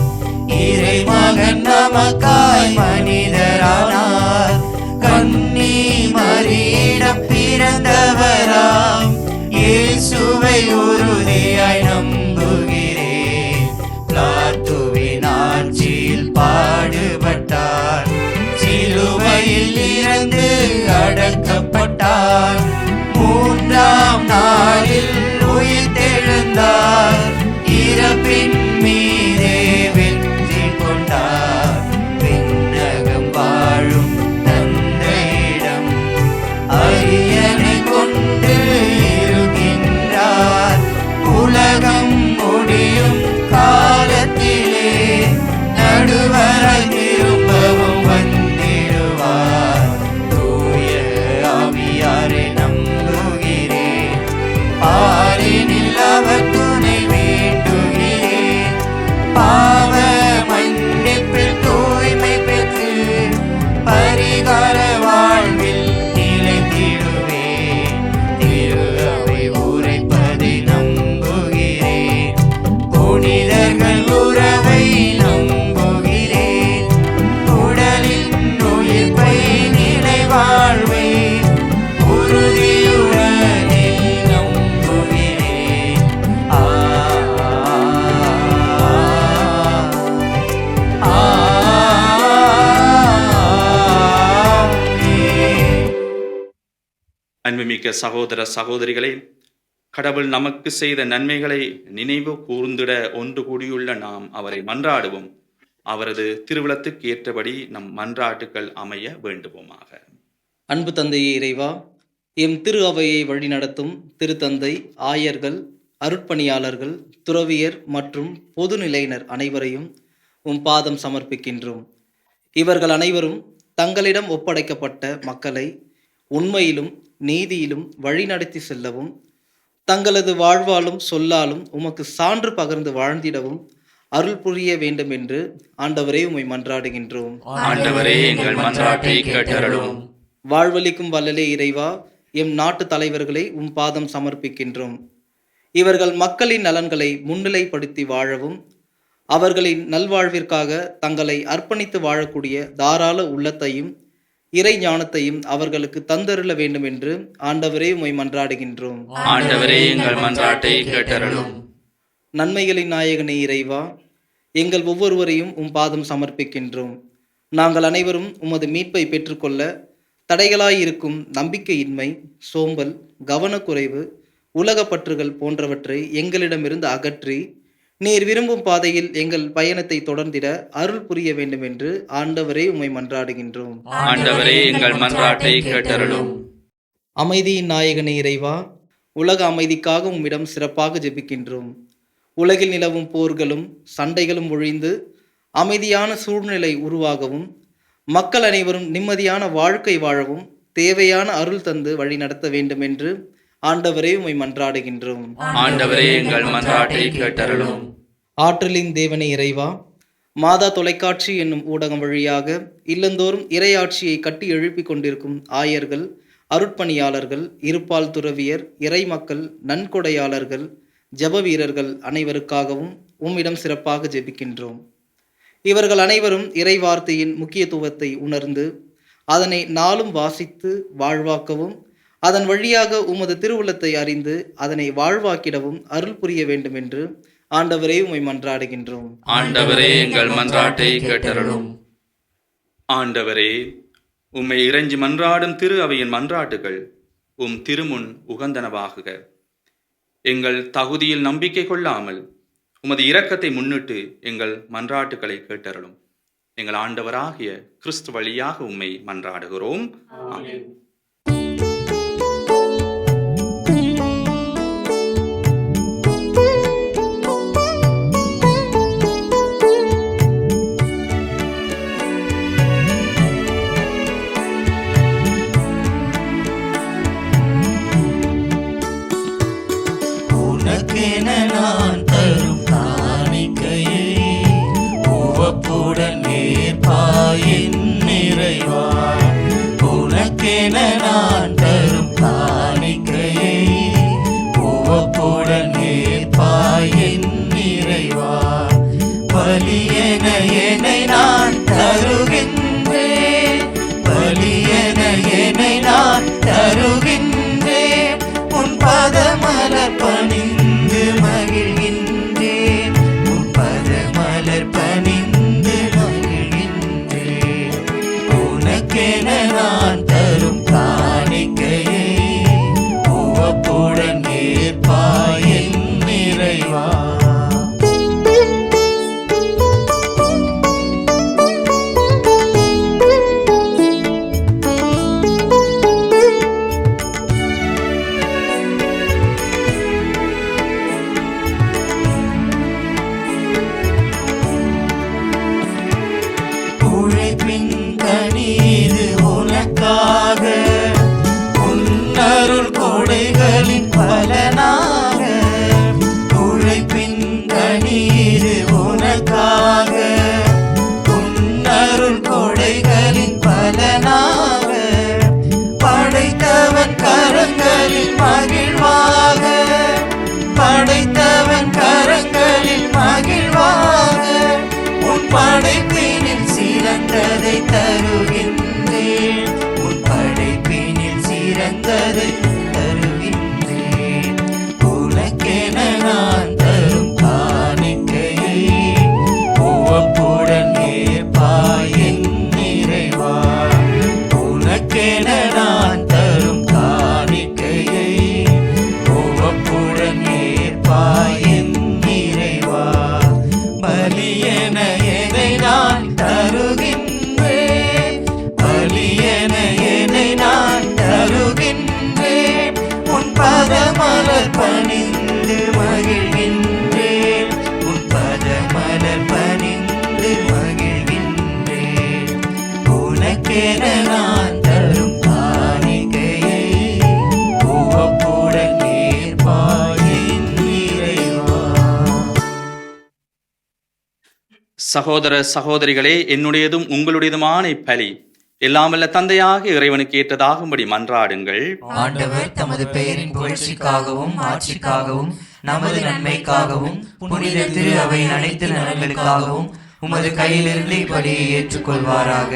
இறைமகன் நமக்காய் மனிதரானார். கன்னி மரியிடம் பிறந்தவராம் இயேசுவை உறுதியாய் நம்புகிறேன். பிலாத்துவின் ஆட்சியில் பாடுபட்டார், சிலுவையில் இறந்து அடக்கப்பட்டார், மூன்றாம் நாளில் உயிர்த்தெழுந்தார், இறப்பின் மீதே வெற்றி கொண்டார். விண்ணகம் வாழும் தந்தையிடம் அரியணை கொண்டு இருக்கின்றார். உலகம் முடியும் காலத்திலே நடுவராய் திரும்பவும் வந்திடுவார். தூய ஆவியாரை நம்புகிறேன், பாரினில் அவர் துணை வேண்டுகிறேன். பாவ மன்னிப்பில் தூய்மை பெற்று பரிகார வாழ்வில் நிலைத்திடுவேன். திரு அவை உரைப்பதை நம்புகிறேன், புனிதர்கள் உறவை நம்புகிறேன். உடலின் உயிர்ப்பை நிலை வாழ்வை உறுதியுடனே நம்புகிறேன். அன்புமிக்க சகோதர சகோதரிகளே, கடவுள் நமக்கு செய்த நன்மைகளை நினைவு கூர்ந்திட ஒன்று கூடியுள்ள நாம் அவரை மன்றாடுவோம். அவரது திருவுளத்துக்கு ஏற்றபடி நம் மன்றாட்டுக்கள் அமைய வேண்டுவோமாக. அன்பு தந்தையே இறைவா, எம் திரு அவையை வழிநடத்தும் திருத்தந்தை, ஆயர்கள், அருட்பணியாளர்கள், துறவியர் மற்றும் பொதுநிலையினர் அனைவரையும் உம் பாதம் சமர்ப்பிக்கின்றோம். இவர்கள் அனைவரும் தங்களிடம் ஒப்படைக்கப்பட்ட மக்களை உண்மையிலும் நீதியிலும் வழிநடத்தி செல்லவும், தங்களது வாழ்வாலும் சொல்லாலும் உமக்கு சான்று பகர்ந்து வாழ்ந்திடவும் அருள் புரிய வேண்டும் என்று ஆண்டவரே உம்மை மன்றாடுகின்றோம். ஆண்டவரே, எங்கள் மன்றாட்டை கேட்டருளும். வாழ்வளிக்கும் வல்லலே இறைவா, எம் நாட்டு தலைவர்களை உம் பாதம் சமர்ப்பிக்கின்றோம். இவர்கள் மக்களின் நலன்களை முன்னிலைப்படுத்தி வாழவும், அவர்களின் நல்வாழ்விற்காக தங்களை அர்ப்பணித்து வாழக்கூடிய தாராள உள்ளத்தையும் இறை ஞானத்தையும் அவர்களுக்கு தந்தருள வேண்டும் என்று ஆண்டவரே உம்மை மன்றாடுகின்றோம். ஆண்டவரே, எங்கள் மன்றாட்டை கேட்டருளும். நன்மைகளின் நாயகனே இறைவா, எங்கள் ஒவ்வொருவரையும் உம் பாதம் சமர்ப்பிக்கின்றோம். நாங்கள் அனைவரும் உமது மீட்பை பெற்றுக்கொள்ள தடைகளாயிருக்கும் நம்பிக்கையின்மை, சோம்பல், கவனக்குறைவு, உலகப்பற்றுகள் போன்றவற்றை எங்களிடமிருந்து அகற்றி நீர் விரும்பும் பாதையில் எங்கள் பயணத்தை தொடர்ந்திட அருள் புரிய வேண்டும் என்று ஆண்டவரே உம்மை மன்றாடுகின்றோம். ஆண்டவரே, எங்கள் மன்றாட்டை கேட்டருளும். அமைதியின் நாயகனே இறைவா, உலக அமைதிக்காக உம்மிடம் சிறப்பாக ஜெபிக்கின்றோம். உலகில் நிலவும் போர்களும் சண்டைகளும் ஒழிந்து அமைதியான சூழ்நிலை உருவாகவும், மக்கள் அனைவரும் நிம்மதியான வாழ்க்கை வாழவும் தேவையான அருள் தந்து வழி நடத்த வேண்டும் என்று ஆண்டவரே உம்மை மன்றாடுகின்றோம். ஆண்டவரே, எங்கள் மன்றாட்டை கேட்டருளும். ஆற்றலின் தேவனே இறைவா, மாதா தொலைக்காட்சி என்னும் ஊடகம் வழியாக இல்லந்தோறும் இறையாட்சியை கட்டி எழுப்பிக் கொண்டிருக்கும் ஆயர்கள், அருட்பணியாளர்கள், இருப்பால் துறவியர், இறை மக்கள், நன்கொடையாளர்கள், ஜப வீரர்கள் அனைவருக்காகவும் உம்மிடம் சிறப்பாக ஜெபிக்கின்றோம். இவர்கள் அனைவரும் இறை வார்த்தையின் முக்கியத்துவத்தை உணர்ந்து அதனை நாளும் வாசித்து வாழ்வாக்கவும், அதன் வழியாக உமது திருவுளத்தை அறிந்து அதனை வாழ்வாக்கிடவும் அருள் புரிய வேண்டும் என்று ஆண்டவரே உம்மை மன்றாடுகின்றோம். ஆண்டவரே, எங்கள் மன்றாட்டை கேட்டருளும். ஆண்டவரே, உம்மை இறைஞ்சி மன்றாடும் திரு அவையின் மன்றாட்டுகள் உம் திருமுன் உகந்தனவாகுக. எங்கள் தகுதியில் நம்பிக்கை கொள்ளாமல் உமது இரக்கத்தை முன்னிட்டு எங்கள் மன்றாட்டுக்களை கேட்டருளும். எங்கள் ஆண்டவராகிய கிறிஸ்து வழியாக உம்மை மன்றாடுகிறோம். ஆமென். உனக்கென நான் தரும் காணிக்கையை உவப்புடன் ஏற்பாயின் நிறைவா. உனக்கென நான் தரும் காணிக்கையை பலனாக உழைப்பின் கண்ணீர் உனக்காக உன்னருள் கொடைகளின் பலனாக படைத்தவன் கரங்களில் மகிழ்வாக படைத்தவன் கரங்களில் மகிழ்வாக உன் படைப்பினில் சிறந்ததை தருகின்றேன் உன் படைப்பினில் சிறந்ததை தருகின்றேன் உனக்கென நான் தரும் காணிக்கையை உவப்புடன் ஏற்பாய் என் இறைவா உனக்கென நான் தரும் காணிக்கையை உவப்புடன் ஏற்பாய் என் இறைவா பலியென எதை நான் தருகின்றேன் பலியென எதை நான் தருகின்றேன் உன் பதமலர் பணிந்து மகிழ்கின்றேன் உன் பதமலர் பணிந்து மகிழ்கின்றேன் உனக்கென நான் தரும் காணிக்கையை உவப்புடன் ஏற்பாய் என் இறைவா. சகோதர சகோதரிகளே, என்னுடையதும் உங்களுடையதுமான இப்பலி எல்லாம் வல்ல தந்தையாக இறைவனுக்கு ஏற்றதாகும்படி மன்றாடுங்கள். ஆண்டவர் தமது பெயரின் புகழ்ச்சிக்காகவும் ஆட்சிக்காகவும் நமது நன்மைக்காகவும் புனித திரு அவையின் அனைத்து நலன்களுக்காகவும் உமது கையிலிருந்து இப்படியை ஏற்றுக்கொள்வாராக.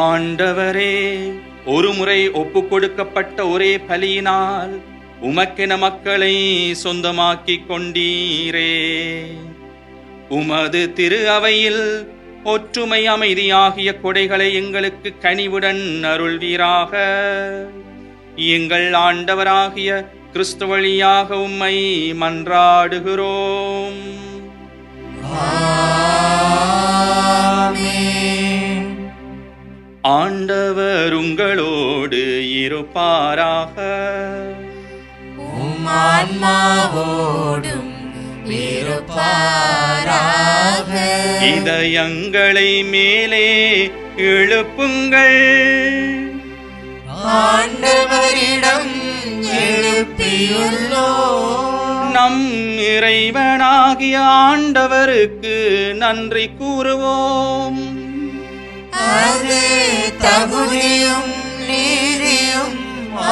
ஆண்டவரே, ஒரு முறை ஒப்பு கொடுக்கப்பட்ட ஒரே பலியினால் உமக்கென மக்களை சொந்தமாக்கிக் கொண்டீரே. உமது திரு அவையில் ஒற்றுமை அமைதியாகிய கொடைகளை எங்களுக்கு கனிவுடன் அருள்வீராக. எங்கள் ஆண்டவராகிய கிறிஸ்து வழியாக உம்மை மன்றாடுகிறோம். ஆமென். ஆண்டவர் உங்களோடு இருப்பாராக. உம் ஆன்மாவோடும் இருப்பாராக. இதயங்களை மேலே எழுப்புங்கள். ஆண்டவரிடம் எழுப்பியுள்ளோம். நம் இறைவனாகிய ஆண்டவருக்கு நன்றி கூறுவோம். அது தகுதியும் நீதியும்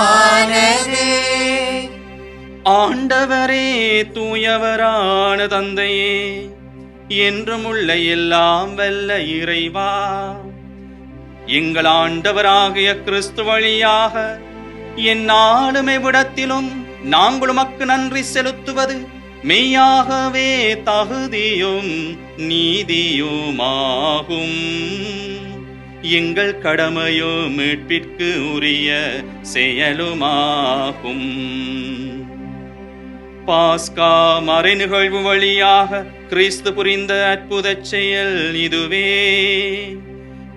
ஆனதே. ஆண்டவரே, தூயவரான தந்தையே, என்றுமுள்ள எல்லாம் வல்ல இறைவா, எங்கள் ஆண்டவராகிய கிறிஸ்து வழியாக எந்நாளும் எவ்விடத்திலும் நாங்கள் உமக்கு நன்றி செலுத்துவது மெய்யாகவே தகுதியும் நீதியுமாகும். எங்கள் கடமையோ மீட்பிற்கு உரிய செயலுமாகும். பாஸ்கா மறை நிகழ்வு வழியாக கிறிஸ்து புரிந்த அற்புத செயல் இதுவே.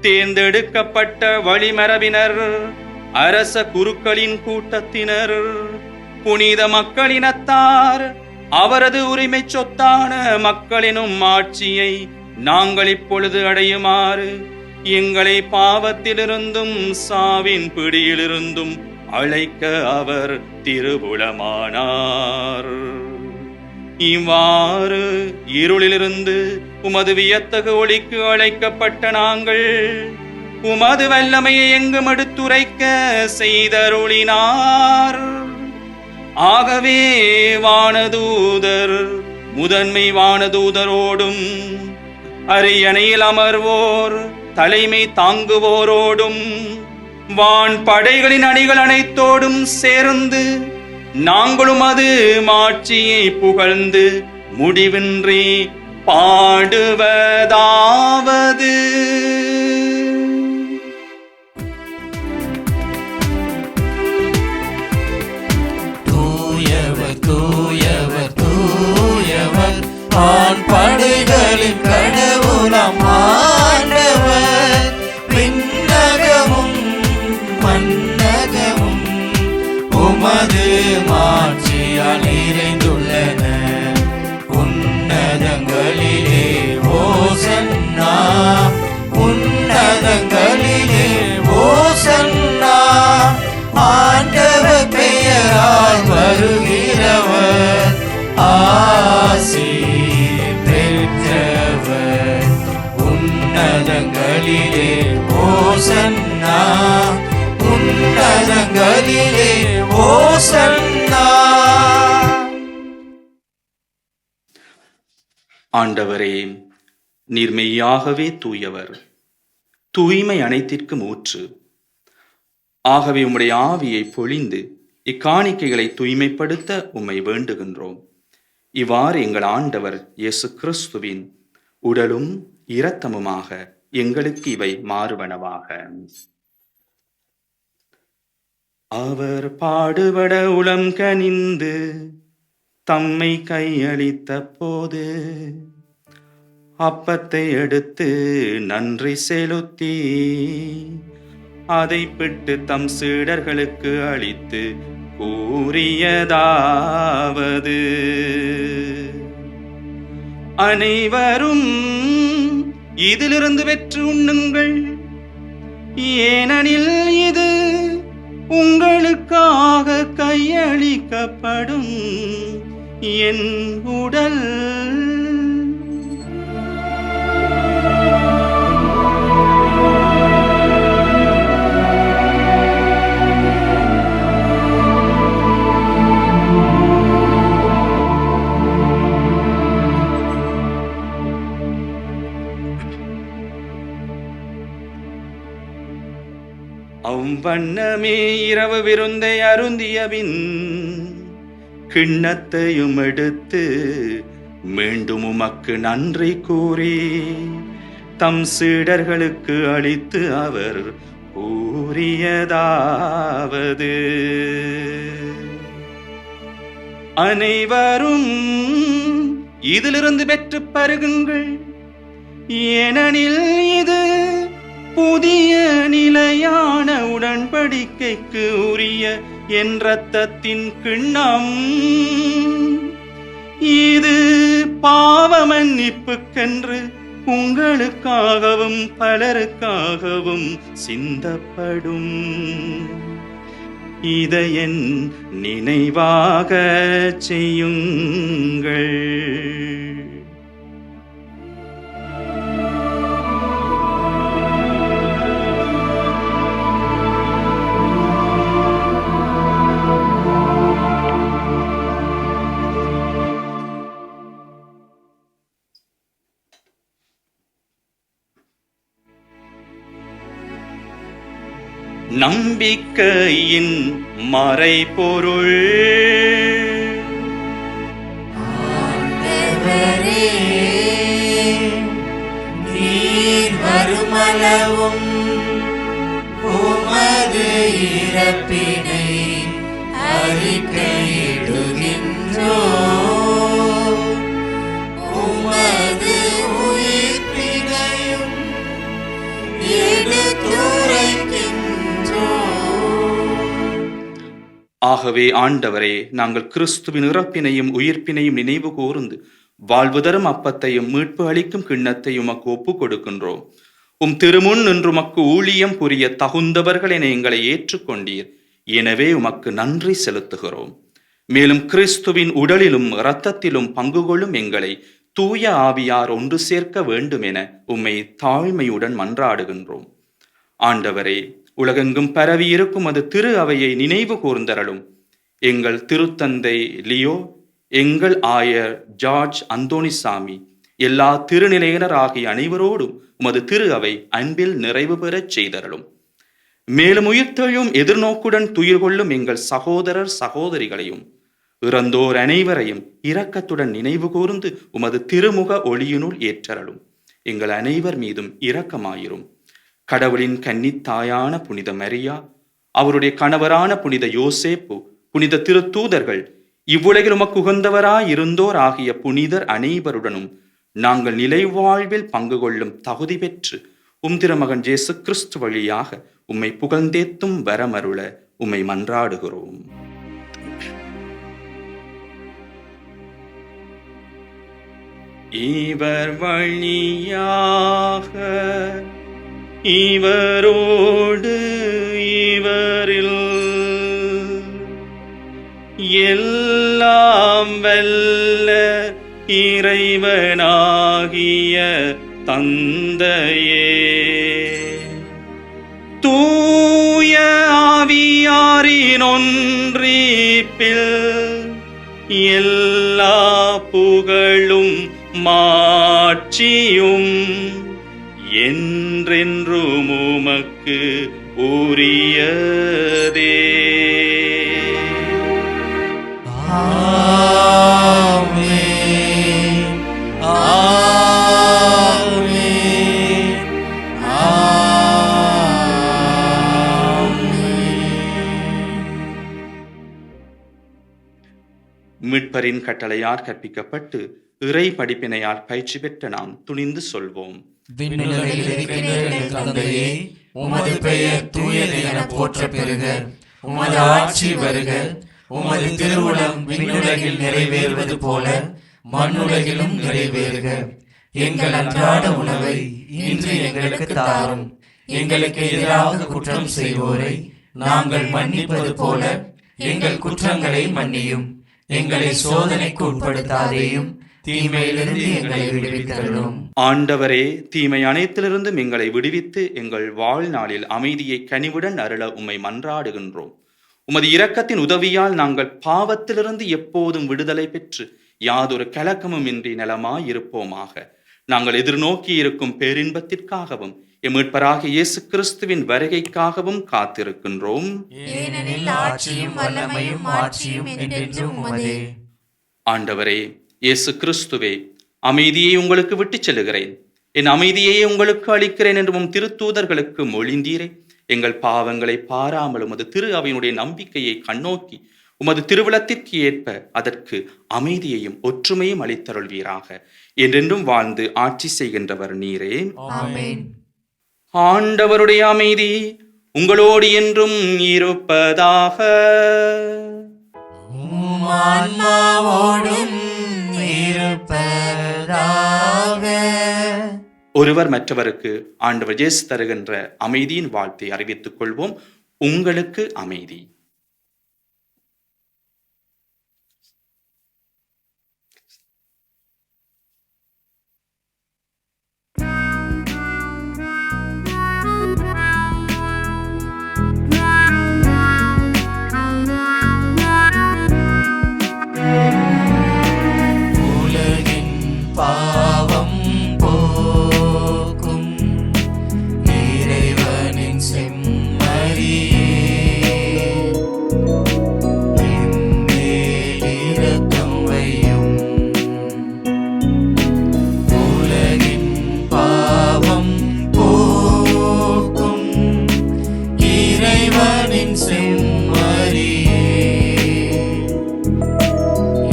தேர்ந்தெடுக்கப்பட்ட வழிமரபினர், அரச குருக்களின் கூட்டத்தினர், புனித மக்களினத்தார், அவரது உரிமை சொத்தான மக்களினும் ஆட்சியை நாங்கள் இப்பொழுது அடையுமாறு எங்களை பாவத்திலிருந்தும் சாவின் பிடியிலிருந்தும் அழைக்க அவர் திருவுளமானார். இவ்வாறு இருளிலிருந்து உமது வியத்தகு ஒளிக்கு அழைக்கப்பட்ட நாங்கள் உமது வல்லமையை எங்கும் எடுத்துரைக்க செய்தருளினார். ஆகவே வானதூதர், முதன்மை வானதூதரோடும் அரியணையில் அமர்வோர், தலைமை தாங்குவோரோடும் வான் படைகளின் அணிகள் அனைத்தோடும் சேர்ந்து நாங்களும் அது மாட்சியை புகழ்ந்து முடிவின்றி பாடுவதாவது. தூயவர் தூயவர் தூயவர் வான் படைகளின் கடவுளாம் ஆண்டவர். விண்ணகமும் மண்ணகமும் உமது மாட்சியால் நிறைந்துள்ளன. உன்னதங்களிலே ஓசன்னா, உன்னதங்களிலே ஓசன்னா. ஆண்டவர் பெயர் ஆண்டவரே, நீர் மெய்யாகவே தூயவர், தூய்மை அனைத்திற்கும் ஊற்று. ஆகவே உம்முடைய ஆவியை பொழிந்து இக்காணிக்கைகளை தூய்மைப்படுத்த உம்மை வேண்டுகின்றோம். இவ்வாறு எங்கள் ஆண்டவர் இயேசு கிறிஸ்துவின் உடலும் இரத்தமுமாக எங்களுக்கு இவை மாறுவனவாக. அவர் பாடுபட உளம் கனிந்து தம்மை கையளித்த போது அப்பத்தை எடுத்து நன்றி செலுத்தி அதை பிட்டு தம் சீடர்களுக்கு அளித்து கூறியதாவது: அனைவரும் இதிலிருந்து பெற்று உண்ணுங்கள், ஏனெனில் இது உங்களுக்காக கையளிக்கப்படும் என் உடல். அவ்வண்ணமே இரவு விருந்தை அருந்தியபின் கிண்ணத்தையும் எடுத்து மீண்டும் உமக்கு நன்றி கூறி தம் சீடர்களுக்கு அளித்து அவர் கூறியதாவது: அனைவரும் இதிலிருந்து பெற்று பருகுங்கள், ஏனெனில் இது புதிய நிலையான உடன்படிக்கைக்கு உரிய என் இரத்தத்தின் கிண்ணம். இது பாவ மன்னிப்புக்கென்று உங்களுக்காகவும் பலருக்காகவும் சிந்தப்படும். இதை என் நினைவாக செய்யுங்கள். நம்பிக்கையின் மறைபொருள். ஆண்டவரே, நீர் வருமளவும் உமது இறப்பினை அறிக்கையிடுகின்றோம், உமது உயிர்ப்பினையும் எடுத்துரைக்கின்றோம். ஆகவே ஆண்டவரே, நாங்கள் கிறிஸ்துவின் இறப்பினையும் உயிர்ப்பினையும் நினைவு கூர்ந்து வாழ்வு தரும் அப்பத்தையும் மீட்பு அளிக்கும் கிண்ணத்தையும் உமக்கு ஒப்புக் கொடுக்கின்றோம். உம் திருமுன் நின்று உமக்கு ஊழியம் புரிய தகுந்தவர்கள் என எங்களை ஏற்றுக்கொண்டீர். எனவே உமக்கு நன்றி செலுத்துகிறோம். மேலும் கிறிஸ்துவின் உடலிலும் இரத்தத்திலும் பங்கு கொள்ளும் எங்களை தூய ஆவியார் ஒன்று சேர்க்க வேண்டும் என உம்மை தாழ்மையுடன் மன்றாடுகின்றோம். ஆண்டவரே, உலகெங்கும் பரவி இருக்கும் அது திரு அவையை நினைவு கூர்ந்தரலும். எங்கள் திருத்தந்தை லியோ, எங்கள் ஆயர் ஜார்ஜ் அந்தோணிசாமி, எல்லா திருநிலையினர் ஆகிய அனைவரோடும் உமது திரு அவை அன்பில் நிறைவு பெறச் செய்தரலும். மேலும் உயிர்த்தெழும் எதிர்நோக்குடன் துயிர் கொள்ளும் எங்கள் சகோதரர் சகோதரிகளையும் இறந்தோர் அனைவரையும் இரக்கத்துடன் நினைவு கூர்ந்து உமது திருமுக ஒளியினுள் ஏற்றரலும். எங்கள் அனைவர் மீதும் இரக்கமாயிரும். கடவுளின் கன்னித்தாயான புனித மரியா, அவருடைய கணவரான புனித யோசேப்பு, புனித திருத்தூதர்கள், இவ்வுலகில் உமக்கு உகந்தவராயிருந்தோர் ஆகிய புனிதர் அனைவருடனும் நாங்கள் நிலை வாழ்வில் பங்கு கொள்ளும் தகுதி பெற்று உம் திருமகன் இயேசு கிறிஸ்து வழியாக உம்மை புகழ்ந்தேத்தும் வரமருள உம்மை மன்றாடுகிறோம். இவர் வழியாக, இவரோடு, இவரில் எல்லாம் வல்ல இறைவனாகிய தந்தையே, தூய ஆவியாரின் ஒன்றிப்பில் எல்லா புகழும் மாட்சியும் என்றென்றும் உமக்கு உரியதே. ஆமென். ஆமென். மீட்பரின் கட்டளையால் கற்பிக்கப்பட்டு இறை படிப்பினையால் பயிற்சி பெற்ற நாம் துணிந்து சொல்வோம். விண்ணுலகில் இருக்கின்ற எங்கள் தந்தையே, உமது பெயர் தூயது என போற்ற பெறுக. உமது ஆட்சி வருக. உமது திருவுளம் விண்ணுலகில் நிறைவேறுவது போல மண்ணுலகிலும் நிறைவேறுக. எங்கள் அன்றாட உணவை இன்று எங்களுக்கு தாரும். எங்களுக்கு எதிராக குற்றம் செய்வோரை நாங்கள் மன்னிப்பது போல எங்கள் குற்றங்களை மன்னியும். எங்களை சோதனைக்கு உட்படுத்தாதேயும், தீமையிலிருந்து எங்களை விடுவித்தருளும். ஆண்டவரே, தீமை அனைத்திலிருந்தும் எங்களை விடுவித்து எங்கள் வாழ்நாளில் அமைதியை கனிவுடன் அருள உம்மை மன்றாடுகின்றோம். உமது இரக்கத்தின் உதவியால் நாங்கள் பாவத்திலிருந்து எப்போதும் விடுதலை பெற்று யாதொரு கலக்கமும் இன்றி நலமாய் இருப்போமாக. நாங்கள் எதிர்நோக்கி இருக்கும் பேரின்பத்திற்காகவும் எம் மீட்பராகிய இயேசு கிறிஸ்துவின் வருகைக்காகவும் காத்திருக்கின்றோம். ஏனெனில் ஆட்சியும் வல்லமையும் மாட்சியும் என்றென்றும் உமதே. ஆண்டவரே இயேசு கிறிஸ்துவே, அமைதியை உங்களுக்கு விட்டுச் செல்லுகிறேன், என் அமைதியை உங்களுக்கு அளிக்கிறேன் என்று உம் திருத்தூதர்களுக்கு மொழிந்தீரே. எங்கள் பாவங்களை பாராமல் உமது திரு அவையினுடைய நம்பிக்கையை கண்ணோக்கி உமது திருவிழத்திற்கு ஏற்ப அதற்கு அமைதியையும் ஒற்றுமையும் அளித்தருள்வீராக. என்றென்றும் வாழ்ந்து ஆட்சி செய்கின்றவர் நீரே. ஆமென். ஆண்டவருடைய அமைதி உங்களோடு என்றும் இருப்பதாக. உம் ஆன்மாவோடும் இருப்பதாக. ஒருவர் மற்றவருக்கு ஆண்டவர் இயேசு தருகின்ற அமைதியின் வாழ்த்தை அறிவித்துக் கொள்வோம். உங்களுக்கு அமைதி. உலகின் பாவம் போக்கும் இறைவனின் செம்மறியே, என் மேல் இரக்கம் வையும். உலகின் பாவம் போக்கும் இறைவனின் செம்மறியே,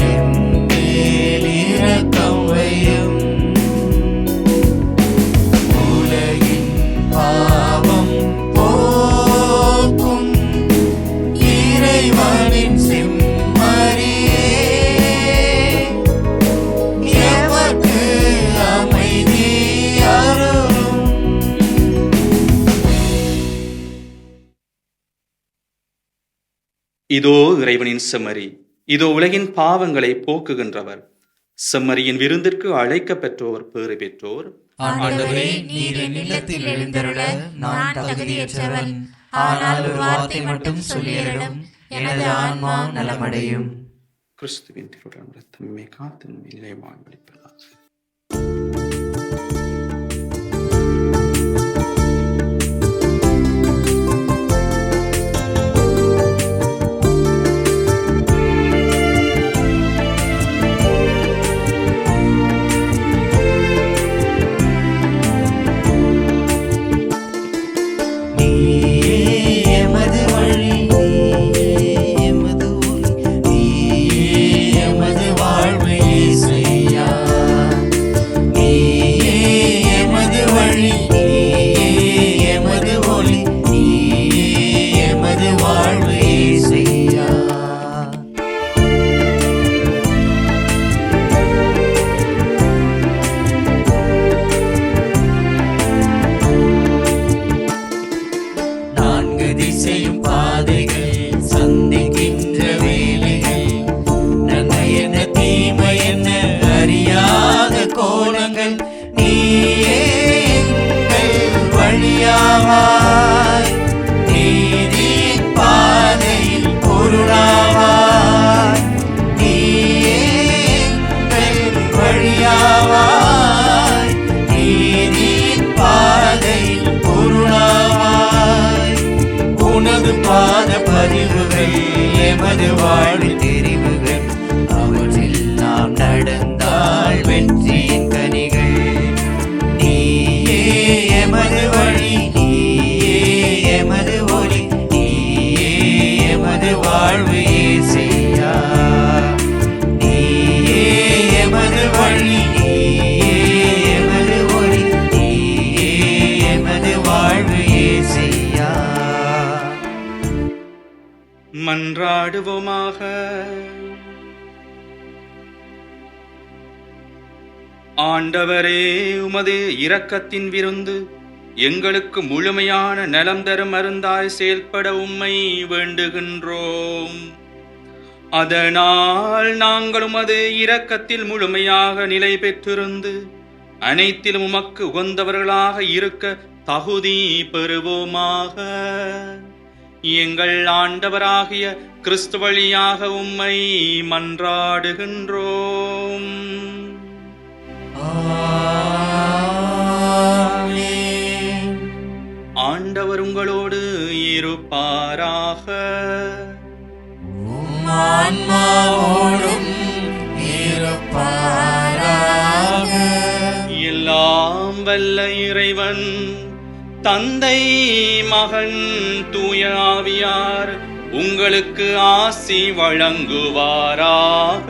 என் மேல் இரக்கம் வையும். உலகின் பாவம் போக்கும் இறைவனின் செம்மறியே, எமக்கு அமைதி அருளும். இதோ இறைவனின் செம்மறி, இதோ உலகின் பாவங்களை போக்குகின்றவர். செம்மறியின் விருந்திற்கு அழைக்க பெற்றோர் பேறு பெற்றோர். ஆண்டவரே, நீர் என் இல்லத்தில் எழுந்தருள நான் தகுதியற்றவன். ஆனால் ஒரு வார்த்தை மட்டும் சொல்லியருளும், எனது ஆன்மா நலமடையும். கிறிஸ்துவின் திருவுடல் இரத்தமே காத்து இல்லை வாழ்வளிப்பதாக. நீயே எமது வழி, நீயே எமது ஒளி, நீயே எமது வாழ்வு இயேசையா. நீ வாழ்வின் தெரிவுகள், அவற்றில் நாம் நடந்தால் வெற்றியின் கனிகள். நீயே எமது வழி, நீயே எமது ஒளி, நீயே எமது வாழ்வு இயேசையா. நீயே எமது வழி, நீயே எமது ஒளி, நீயே எமது வாழ்வு இயேசையா. மன்றாடுவோமாக. ஆண்டவரே, உமது இரக்கத்தின் விருந்து எங்களுக்கு முழுமையான நலம் தரும் மருந்தாய் செயல்பட உம்மை வேண்டுகின்றோம். அதனால் நாங்கள் உமது இரக்கத்தில் முழுமையாக நிலை பெற்றிருந்து அனைத்திலும் உமக்கு உகந்தவர்களாக இருக்க தகுதி பெறுவோமாக. எங்கள் ஆண்டவராகிய கிறிஸ்து வழியாக உம்மை மன்றாடுகின்றோம். ஆண்டவர் உங்களோடு இருப்பாராக. ஆன்மாவோடும் இருப்பாராக. எல்லாம் வல்ல இறைவன் தந்தை, மகன், தூய ஆவியார் உங்களுக்கு ஆசி வழங்குவாராக.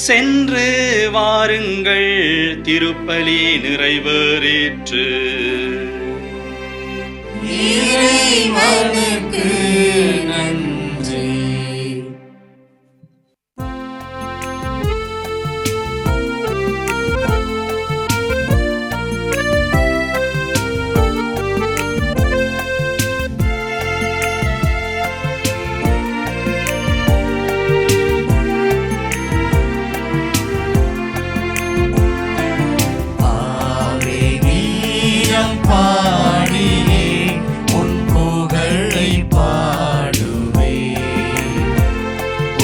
சென்று வாருங்கள், திருப்பலி நிறைவேறிற்று. இறைவனுக்கு நன்றி. பாடியே உன் புகழை பாடுவே.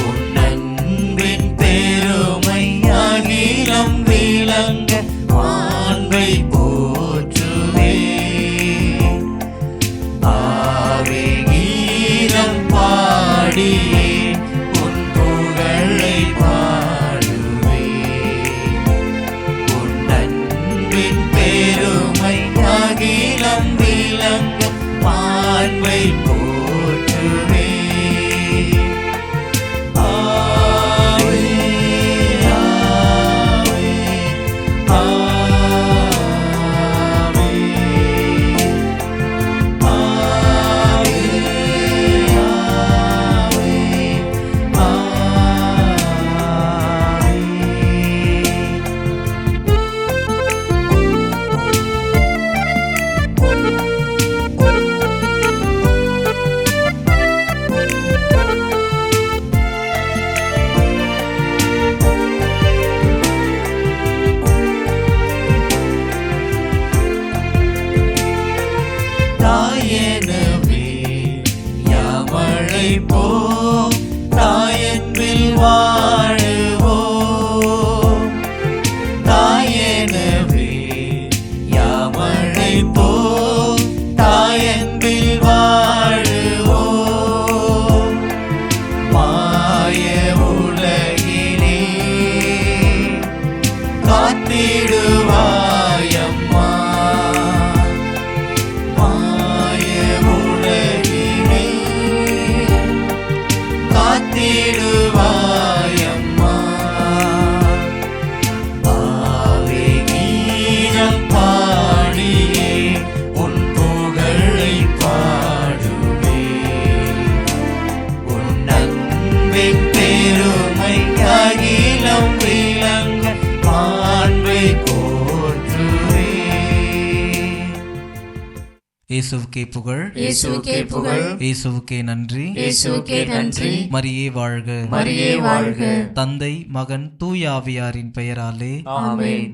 உன் அன்பின் பெருமை அகிலம் விளங்க மாண்பை போற்றுவே. ஆவே கீதம் பாடியே உன் புகழை பாடுவே. உன் அன்பின் பெருமை அகிலம் விளங்க மாண்பை போற்றுவே. ஆவே ஆவே ஆவே ஆவே ஆவே. தாயனவே யாமழை போ தாயன்பில் வாழுவோம். தாயனவே யாமழை போ தாயன்பில் வாழுவோம். மாய உலகிலே காத்திடுவாயம்மா. மாய உலகிலே காத்திடுவாயம்மா. ஆவே கீதம் பாடியே உன் புகழை பாடுவே. உன் அன்பின் பெருமை அகிலம் விளங்க மாண்பை போற்றுவே. இயேசுவுக்கே புகழ், இயேசுவுக்கே புகழ், இயேசுவுக்கே நன்றி, இயேசுவுக்கே நன்றி. மரியே வாழ்க, மரியே வாழ்க. தந்தை, மகன், தூய ஆவியாரின் பெயராலே ஆமென்.